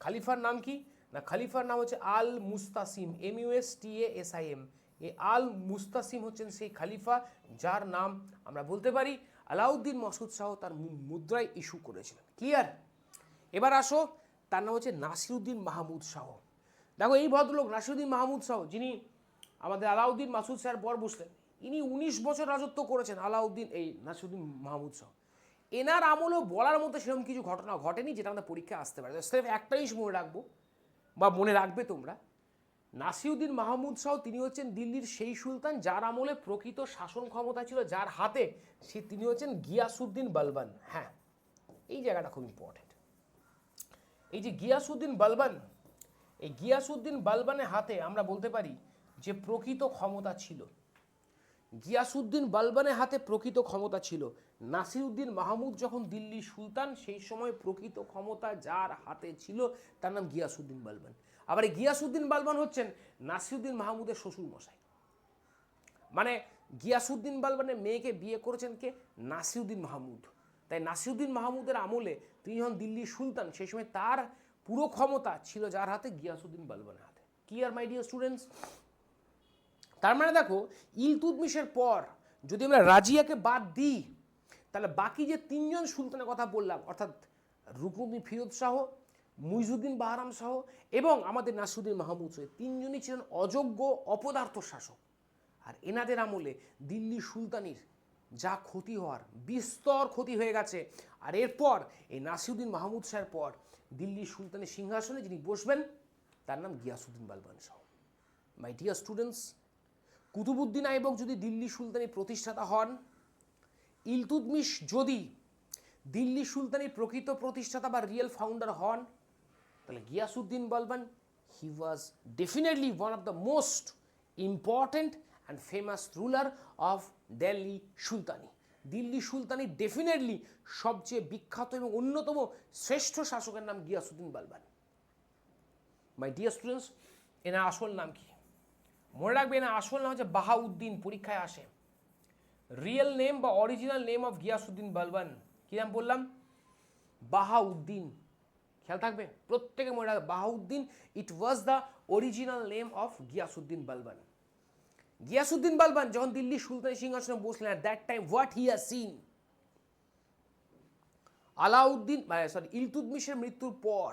খালিফার নাম কি না, খালিফার নাম হচ্ছে আল মুস্তাসিম, MUSTASIM। এই আল মুস্তাসিম হচ্ছেন সেই খালিফা যার নাম আমরা বলতে পারি আলাউদ্দিন মাসুদ শাহ তার মুদ্রায় ইস্যু করেছিলেন। ক্লিয়ার? এবার আসো, তার নাম হচ্ছে নাসিরুদ্দিন মাহমুদ শাহ। দেখো এই ভদ্রলোক নাসিরুদ্দিন মাহমুদ শাহ, যিনি আমাদের আলাউদ্দিন মাসুদ শাহের পর বসলেন, ইনি 19 বছর রাজত্ব করেছেন। আলাউদ্দিন এই নাসিরুদ্দিন মাহমুদ শাহ, এনার আমলও বলার মতো সেরকম কিছু ঘটনা ঘটেনি যেটা আমাদের পরীক্ষায় আসতে পারে। স্রেফ একটা জিনিস মনে রাখবো বা মনে রাখবে তোমরা, নাসিরুদ্দিন মাহমুদ শাহ তিনি হচ্ছেন দিল্লির সেই সুলতান যার আমলে প্রকৃত শাসন ক্ষমতা ছিল যার হাতে, তিনি হচ্ছেন গিয়াসউদ্দিন বালবান। হ্যাঁ, এই জায়গাটা খুব ইম্পর্টেন্ট। এই যে গিয়াসউদ্দিন বালবান, এই গিয়াসউদ্দিন বালবানের হাতে আমরা বলতে পারি যে প্রকৃত ক্ষমতা ছিল। গিয়াসউদ্দিন বালবানের হাতে প্রকৃত ক্ষমতা ছিল। নাসিরুদ্দিন মাহমুদ যখন দিল্লির সুলতান, সেই সময় প্রকৃত ক্ষমতা যার হাতে ছিল তার নাম গিয়াসউদ্দিন বালবান। আবার এই গিয়াসউদ্দিন বালবান হচ্ছেন নাসিরুদ্দিন মাহমুদের শ্বশুর মশাই। মানে গিয়াসউদ্দিন বালবানের মেয়েকে বিয়ে করেছেন কে? নাসিরুদ্দিন মাহমুদ। তাই নাসিরুদ্দিন মাহমুদের আমলে তিনি যখন দিল্লির সুলতান, সেই সময় তার পুরো ক্ষমতা ছিল যার হাতে? গিয়াসউদ্দিন বালবানের হাতে। Clear my dear students? তার মানে দেখো, ইলতুৎমিশের পর যদি আমরা রাজিয়াকে বাদ দিই, তাহলে বাকি যে 3 জন সুলতানের কথা বললাম, অর্থাৎ রুকনুদ্দিন ফিরোজ শাহ, মুইজুদ্দিন বাহরাম শাহ এবং আমাদের নাসিরুদ্দিন মাহমুদ শাহ, 3 জনই ছিলেন অযোগ্য অপদার্থ শাসক। আর এনাদের আমলে দিল্লি সুলতানির যা ক্ষতি হওয়ার, বিস্তর ক্ষতি হয়ে গেছে। আর এরপর এই নাসিরুদ্দিন মাহমুদ শাহের পর দিল্লির সুলতানের সিংহাসনে যিনি বসবেন তার নাম Ghiyasuddin Balban Shah. My dear students, Qutbuddin Aibak যদি দিল্লি সুলতানির প্রতিষ্ঠাতা হন, ইলতুৎমিশ যদি দিল্লি সুলতানির প্রকৃত প্রতিষ্ঠাতা বা রিয়েল ফাউন্ডার হন, তাহলে Ghiyasuddin Balban he was definitely one of the most important and famous ruler of Delhi সুলতানি। দিল্লি সুলতানি ডেফিনেটলি সবচেয়ে বিখ্যাত এবং অন্যতম শ্রেষ্ঠ শাসকের নাম গিয়াসউদ্দিন বালবান। মাই ডিয়ার স্টুডেন্টস, এনার আসল নাম কি মনে রাখবে? এনার আসল নাম হচ্ছে বাহাউদ্দিন। পরীক্ষায় আসে। রিয়েল নেম বা original name of Ghiyasuddin Balban কি নাম বললাম? বাহাউদ্দিন। খেয়াল থাকবে, প্রত্যেকে মনে রাখবে Bahauddin. It was the original name of Ghiyasuddin Balban. Ghiyasuddin Balban যখন দিল্লি সুলতানি সিংহাসনে বসলেন, at that time what he has seen, Alauddin ইলতুৎমিশের মৃত্যুর পর,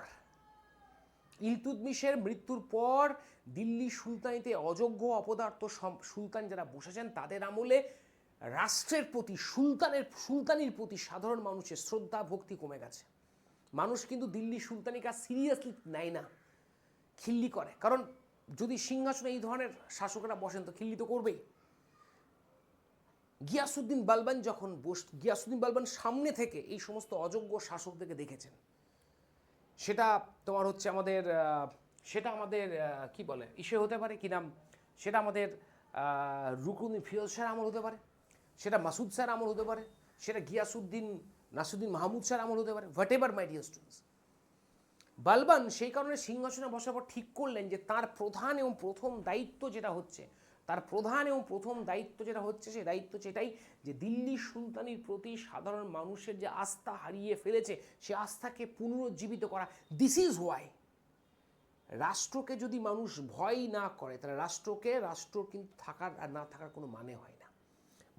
ইলতুৎমিশের মৃত্যুর পর দিল্লি সুলতানিতে অযোগ্য অপদার্থ সুলতান যারা বসেছেন, তাদের আমলে রাষ্ট্রের প্রতি, সুলতানির প্রতি সাধারণ মানুষের শ্রদ্ধা ভক্তি কমে গেছে। মানুষ কিন্তু দিল্লি সুলতানিকে আর সিরিয়াসলি নেয় না, খিল্লি করে। কারণ যদি সিংহাসনে এই ধরনের শাসকেরা বসেন তো খিল্লি তো করবেই। গিয়াসউদ্দিন বালবান যখন গিয়াসউদ্দিন বালবান সামনে থেকে এই সমস্ত অযোগ্য শাসকদেরকে দেখেছেন, সেটা তোমার হচ্ছে আমাদের কি বলে ইসে হতে পারে, কি নাম, সেটা আমাদের রুকনুদ্দিন ফিরোজ শাহের আমল হতে পারে, সেটা মাসুদ শাহের আমল হতে পারে, সেটা নাসিরুদ্দিন মাহমুদ শাহের আমল হতে পারে, whatever my dear students. Balban সেই কারণে সিংহাসনে বসার পর ঠিক করলেন যে তার প্রধান এবং প্রথম দায়িত্ব যেটা হচ্ছে, সেই দায়িত্ব এটাই যে দিল্লি সুলতানির প্রতি সাধারণ মানুষের যে আস্থা হারিয়ে ফেলেছে, সে আস্থাকে পুনরুজ্জীবিত করা। দিস ইজ ওয়াই রাষ্ট্রকে যদি মানুষ ভয় না করে, তাহলে রাষ্ট্র কিন্তু থাকার আর না থাকার কোনো মানে হয় না।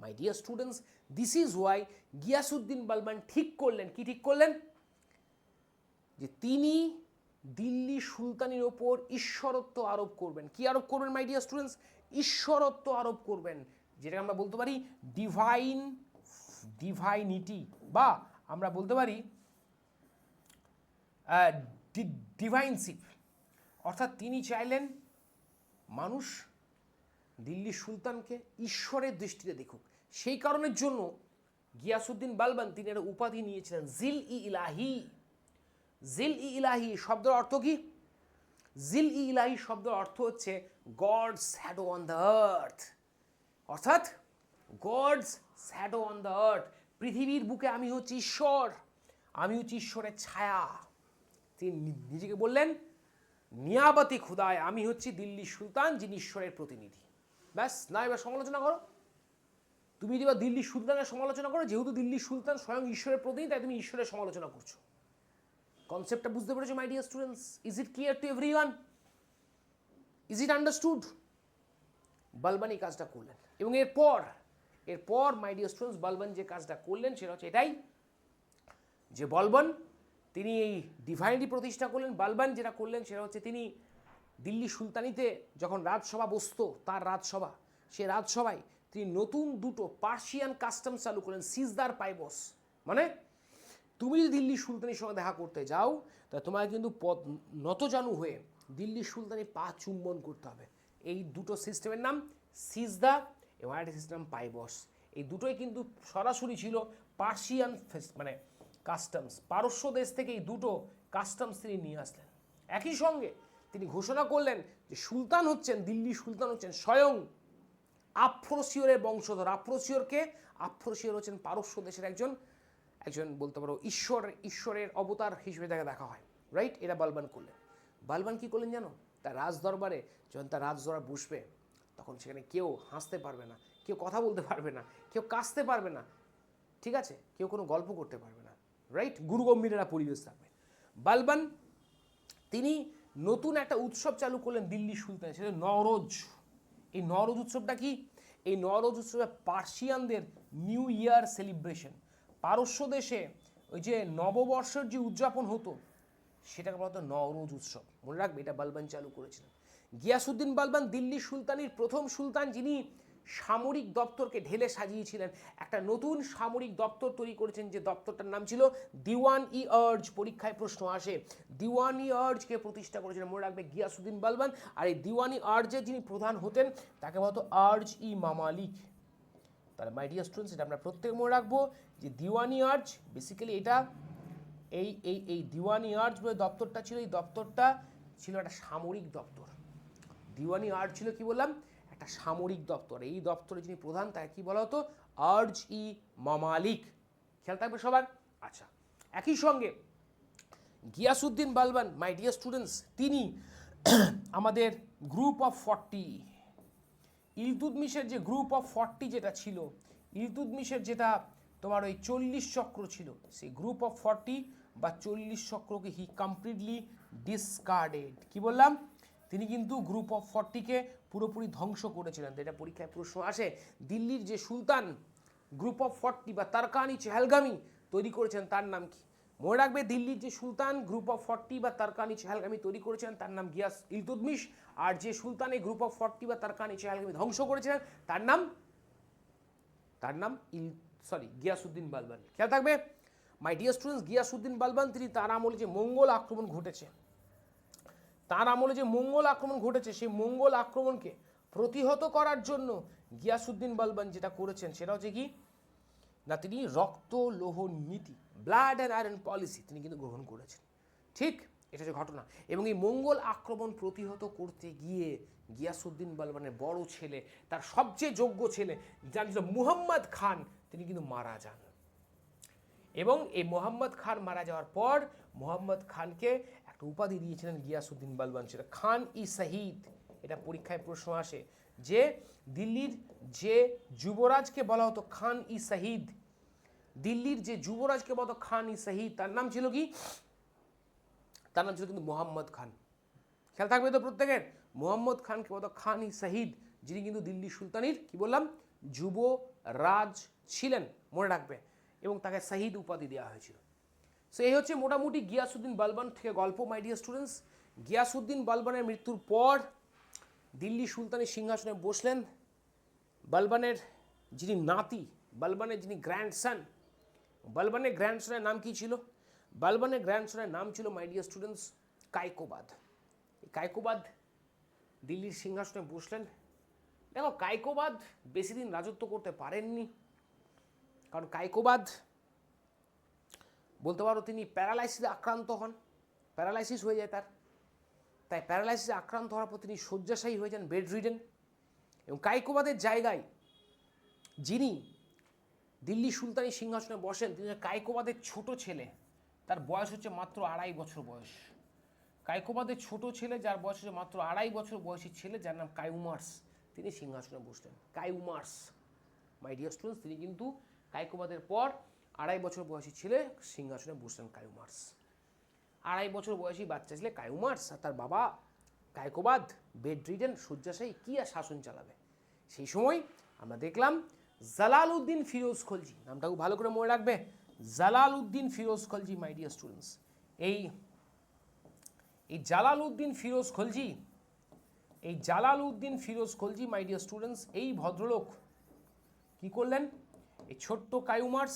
My dear students, this is why Ghiyasuddin Balban ঠিক করলেন, কি ঠিক করলেন, যে তিনি দিল্লি সুলতানির ওপর ঈশ্বরত্ব আরোপ করবেন। কি আরোপ করবেন মাই ডিয়ার স্টুডেন্টস? ঈশ্বরত্ব আরোপ করবেন। যেটাকে আমরা বলতে পারি ডিভাইনিটি, বা আমরা বলতে পারি ডিভাইনশিপ। অর্থাৎ তিনি চাইলেন মানুষ দিল্লির সুলতানকে ঈশ্বরের দৃষ্টিতে দেখুক। সেই কারণের জন্য গিয়াসউদ্দিন বালবান তিনি একটা উপাধি নিয়েছিলেন জিল-ই-ইলাহি। জিল-ই-ইলাহি শব্দের অর্থ কি? জিল-ই-ইলাহি শব্দের অর্থ হচ্ছে God's shadow on the earth. অর্থাৎ God's shadow on the earth, পৃথিবীর বুকে আমি হচ্ছি ঈশ্বর, আমি হচ্ছি ঈশ্বরের ছায়া। তিনি নিজেকে বললেন নিয়াবতি খুদায়, আমি হচ্ছি দিল্লির সুলতান যিনি ঈশ্বরের প্রতিনিধি। ব্যাস, না এবার সমালোচনা করো। তুমি যদি এবার দিল্লির সুলতানের সমালোচনা করো, যেহেতু দিল্লির সুলতান স্বয়ং ঈশ্বরের প্রতিনিধি, তাই তুমি ঈশ্বরের সমালোচনা করছো। কনসেপ্টটা বুঝতে পেরেছো my dear students? Is it clear to everyone? Is it understood? Balban এই কাজটা করলেন, এবং এরপর মাই ডিয়ার স্টুডেন্টস বালবান যে কাজটা করলেন সেটা হচ্ছে এটাই, যে বালবান তিনি এই ডিভাইনিটি প্রতিষ্ঠা করলেন। বালবান যেটা করলেন সেটা হচ্ছে তিনি দিল্লি সুলতানিতে যখন রাজসভা বসতো, তার রাজসভা, সে রাজসভায় তিনি নতুন দুটো পার্সিয়ান কাস্টম চালু করলেন, সিজদার পাইবস। মানে তুমি যদি দিল্লি সুলতানির সঙ্গে দেখা করতে যাও, তা তোমাকে কিন্তু নতজানু হয়ে দিল্লি সুলতানের পা চুম্বন করতে হবে। এই দুটো সিস্টেমের নাম সিজদা এবং আরেকটি সিস্টেম পাইবস। এই দুটোই কিন্তু সরাসরি ছিল পার্সিয়ান মানে কাস্টমস। পারস্য দেশ থেকে এই দুটো কাস্টমস তিনি নিয়ে আসলেন। একই সঙ্গে তিনি ঘোষণা করলেন যে সুলতান হচ্ছেন, দিল্লি সুলতান হচ্ছেন স্বয়ং আফ্রোসিয়রের বংশধর। আফ্রোসিয়র হচ্ছেন পারস্য দেশের একজন বলতে পারো ঈশ্বরের অবতার হিসেবে তাকে দেখা হয়, রাইট? এটা বালবান করলেন। বালবান কি করলেন জানো? তার রাজদরবারে যখন তার রাজদরবার বসবে, তখন সেখানে কেউ হাসতে পারবে না, কেউ কথা বলতে পারবে না, কেউ কাশতে পারবে না, ঠিক আছে? কেউ কোনো গল্প করতে পারবে না, রাইট? গুরুগম্ভীর একটা পরিবেশ থাকবে। বালবান তিনি নতুন একটা উৎসব চালু করলেন দিল্লি সুলতান, সেটা নওরোজ। এই নওরোজ উৎসবটা কি? এই নওরোজ উৎসবে পার্সিয়ানদের নিউ ইয়ার সেলিব্রেশন। পারস্য দেশে ওই যে নববর্ষের যে উদযাপন হতো, সেটাকে বলা হতো নওরোজ উৎসব। মনে রাখবে, এটা বালবান চালু করেছিলেন। গিয়াসউদ্দিন বালবান দিল্লি সুলতানির প্রথম সুলতান, যিনি সামরিক দপ্তরকে ঢেলে সাজিয়েছিলেন। একটা নতুন সামরিক দপ্তর তৈরি করেছেন, যে দপ্তরটার নাম ছিল দিওয়ান-ই-আর্জ। পরীক্ষায় প্রশ্ন আসে, দিওয়ান-ই-আর্জকে প্রতিষ্ঠা করেছিলেন, মনে রাখবে, গিয়াসউদ্দিন বালবান। আর এই দিওয়ান-ই-আর্জের যিনি প্রধান হতেন তাকে বলা হতো আর্জ-ই-মামালিক। তাহলে মাই ডিয়ার স্টুডেন্টস, এটা আমরা প্রত্যেক মনে রাখবো যে দিওয়ান-ই-আর্জ বেসিক্যালি এটা এই দিওয়ান-ই-আর্জ বলে দপ্তরটা ছিল, এই দপ্তরটা ছিল একটা সামরিক দপ্তর। দিওয়ান-ই-আর্জ ছিল কি বললাম? একটা সামরিক দপ্তর। এই দপ্তরে যিনি প্রধান তাকে কি বলা হতো? আর্জ-ই-মামালিক। খেয়াল থাকবে সবার? আচ্ছা, একই সঙ্গে গিয়াসউদ্দিন বালবান মাই ডিয়ার স্টুডেন্টস তিনি আমাদের গ্রুপ অফ 40, ইলতুৎমিশের যে গ্রুপ অফ 40 যেটা ছিল, ইলতুৎমিশের যেটা তোমার ওই 40 চক্র ছিল, সেই গ্রুপ অফ 40 বা 40 চক্রকে হি কমপ্লিটলি ডিসকার্ডেড। কি বললাম? তিনি কিন্তু গ্রুপ অফ 40কে পুরোপুরি ধ্বংস করেছিলেন। তো এটা পরীক্ষায় প্রশ্ন আসে, দিল্লির যে সুলতান গ্রুপ অফ 40 বা তারকানি চেহেলগামি তৈরি করেছেন তার নাম কি? মনে রাখবে, দিল্লির যে সুলতান গ্রুপ অফ 40 বা তারকানি চেহেলগামি তৈরি করেছেন তার নাম ইলতুৎমিশ, আর যে সুলতান এই গ্রুপ অফ 40 বা তারকানি চেহেলগামি ধ্বংস করেছিলেন তার নাম গিয়াসউদ্দিন বালবান। খেয়াল থাকবে মাই ডিয়ার স্টুডেন্টস, গিয়াসউদ্দিন বালবান তিনি তার আমলে যে মঙ্গল আক্রমণ ঘটেছে, সেই মঙ্গল আক্রমণকে প্রতিহত করার জন্য গিয়াসউদ্দিন বালবান যেটা করেছেন সেটা হচ্ছে কি না, তিনি রক্ত লৌহ নীতি, ব্লাড অ্যান্ড আয়রন পলিসি তিনি কিন্তু গ্রহণ করেছেন। ঠিক, এটা হচ্ছে ঘটনা। এবং এই মঙ্গল আক্রমণ প্রতিহত করতে গিয়ে গিয়াসউদ্দিন বালবানের বড় ছেলে, তার সবচেয়ে যোগ্য ছেলে, যার ছিল মুহাম্মদ খান, তিনি কিন্তু মারা যান। এবং এই মুহাম্মদ খান মারা যাওয়ার পর মুহাম্মদ খানকে একটা উপাধি দিয়েছিলেন গিয়াসউদ্দিন বালবান, সেটা খান-ই-শহীদ। এটা পরীক্ষায় প্রশ্ন আসে যে দিল্লির যে যুবরাজকে বলা হতো খান-ই-শহীদ, দিল্লির যে যুবরাজকে বলা হতো খান-ই-শহীদ, তার নাম ছিল কি? তার নাম ছিল কিন্তু মুহাম্মদ খান। খেয়াল থাকবে তো প্রত্যেকের? মুহাম্মদ খানকে বলা হতো খান-ই-শহীদ, যিনি কিন্তু দিল্লি সুলতানির কি বললাম যুবরাজ ছিলেন, মনে রাখবে, এবং তাকে শহীদ উপাধি দেওয়া হয়েছিল। সো এই হচ্ছে মোটামুটি গিয়াসউদ্দিন বালবান থেকে গল্প মাই ডিয়ার স্টুডেন্টস। গিয়াসউদ্দিন বালবানের মৃত্যুর পর দিল্লি সুলতানের সিংহাসনে বসলেন বলবানের যিনি নাতি, বলবানের যিনি গ্র্যান্ডসন, বলবানের গ্র্যান্ডসনের নাম কি ছিল? বলবানের গ্র্যান্ডসনের নাম ছিল মাই ডিয়ার স্টুডেন্টস কাইকোবাদ। কাইকোবাদ দিল্লির সিংহাসনে বসলেন। দেখো কাইকোবাদ বেশি দিন রাজত্ব করতে পারেননি, কারণ কাইকোবাদ বলতে পারো তিনি প্যারালাইসিসে আক্রান্ত হন, প্যারালাইসিস হয়ে যায় তার। তাই প্যারালাইসিসে আক্রান্ত হওয়ার পর তিনি শয্যাশায়ী হয়ে যান, বেড রিডেন। এবং কাইকোবাদের জায়গায় যিনি দিল্লি সুলতানি সিংহাসনে বসেন তিনি কাইকোবাদের ছোট ছেলে, তার বয়স হচ্ছে মাত্র 2.5 বছর বয়স। কাইকোবাদের ছোট ছেলে, যার বয়স হচ্ছে মাত্র 2.5 বছর বয়সী ছেলে, যার নাম কায়ুমার্স, তিনি সিংহাসনে বসলেন। কায়ুমার্স মাই ডিয়ার স্টুডেন্টস, তিনি কিন্তু কাইকোবাদের পর 2.5 বছর বয়সী ছেলে সিংহাসনে বসলেন কায়ুমার্স। 2.5 বছর বয়সী বাচ্চা ছেলে কায়ুমার্স, আর তার বাবা কাইকোবাদ বেড রিডেন, শয্যাশায়ী, কি আর শাসন চালাবে। সেই সময় আমরা দেখলাম জালালউদ্দিন ফিরোজ খলজি, নামটা খুব ভালো করে মনে রাখবে, জালালউদ্দিন ফিরোজ খলজি মাই ডিয়ার স্টুডেন্টস। এই জালালউদ্দিন ফিরোজ খলজি, এই জালালউদ্দিন ফিরোজ খলজি মাই ডিয়ার স্টুডেন্টস, এই ভদ্রলোক কি করলেন? এই ছোট্ট কায়ুমার্স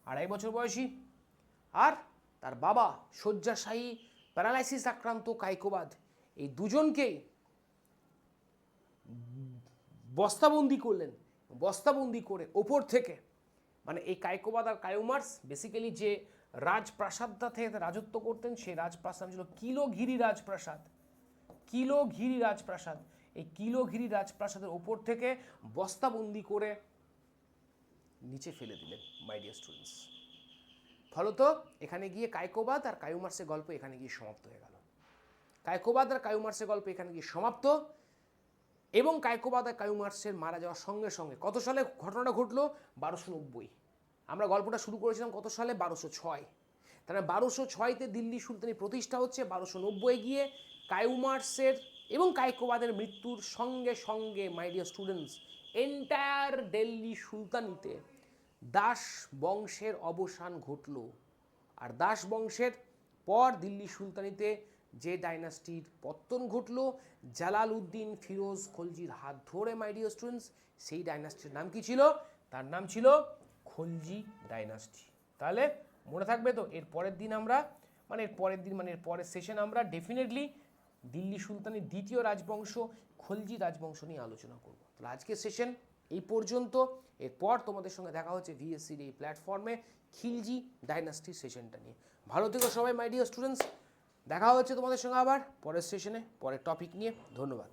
2.5 বছর বয়সী আর তার বাবা শয্যাশায়ী প্যারালাইসিস আক্রান্ত কাইকোবাদ, এই দুজনকেই বস্তাবন্দি করলেন। বস্তাবন্দি করে ওপর থেকে, মানে এই কাইকোবাদ আর কায়ুমার্স বেসিক্যালি যে রাজপ্রাসাদটা থেকে রাজত্ব করতেন, সেই রাজপ্রাসাদ ছিল কিলোগিরি রাজপ্রাসাদ। কিলোগিরি রাজপ্রাসাদ, এই কিলোগিরি রাজপ্রাসাদের ওপর থেকে বস্তাবন্দি করে নিচে ফেলে দিলেন মাই ডিয়ার স্টুডেন্টস। ফলত এখানে গিয়ে কাইকোবাদ আর কায়ুমার্সের গল্প এখানে গিয়ে সমাপ্ত হয়ে গেল। কাইকোবাদ আর কায়ুমার্সের গল্প এখানে গিয়ে সমাপ্ত। এবং কাইকোবাদ আর কায়ুমার্সের মারা যাওয়ার সঙ্গে সঙ্গে কত সালে ঘটনাটা ঘটলো? 1290। আমরা গল্পটা শুরু করেছিলাম কত সালে? 1206। তাহলে 1206-তে দিল্লি সুলতানি প্রতিষ্ঠা হচ্ছে। 1290 গিয়ে কায়ুমার্সের এবং কাইকোবাদের মৃত্যুর সঙ্গে সঙ্গে my dear students entire Delhi সুলতানিতে দাস বংশের অবসান ঘটল। আর দাস বংশের পর দিল্লি সুলতানিতে যে ডাইনাস্টির পত্তন ঘটল জালালউদ্দিন ফিরোজ খলজির হাত ধরে মাই ডিয়ার স্টুডেন্টস, সেই ডাইনাস্টির নাম কি ছিল? তার নাম ছিল খলজি ডাইনাস্টি। তাহলে মনে থাকবে তো, এর পরের দিন আমরা এর পরের সেশন আমরা ডেফিনেটলি দিল্লি সুলতানের দ্বিতীয় রাজবংশ খলজি রাজবংশ নিয়ে আলোচনা করব। তাহলে আজকের সেশন এই পর্যন্ত। এরপর তোমাদের সঙ্গে দেখা হচ্ছে ভিএসসির এই প্ল্যাটফর্মে খিলজি ডাইনাস্টির সেশনটা নিয়ে। ভালো থেকো সবাই মাই ডিয়ার স্টুডেন্টস, দেখা হচ্ছে তোমাদের সঙ্গে আবার পরের সেশনে পরের টপিক নিয়ে। ধন্যবাদ।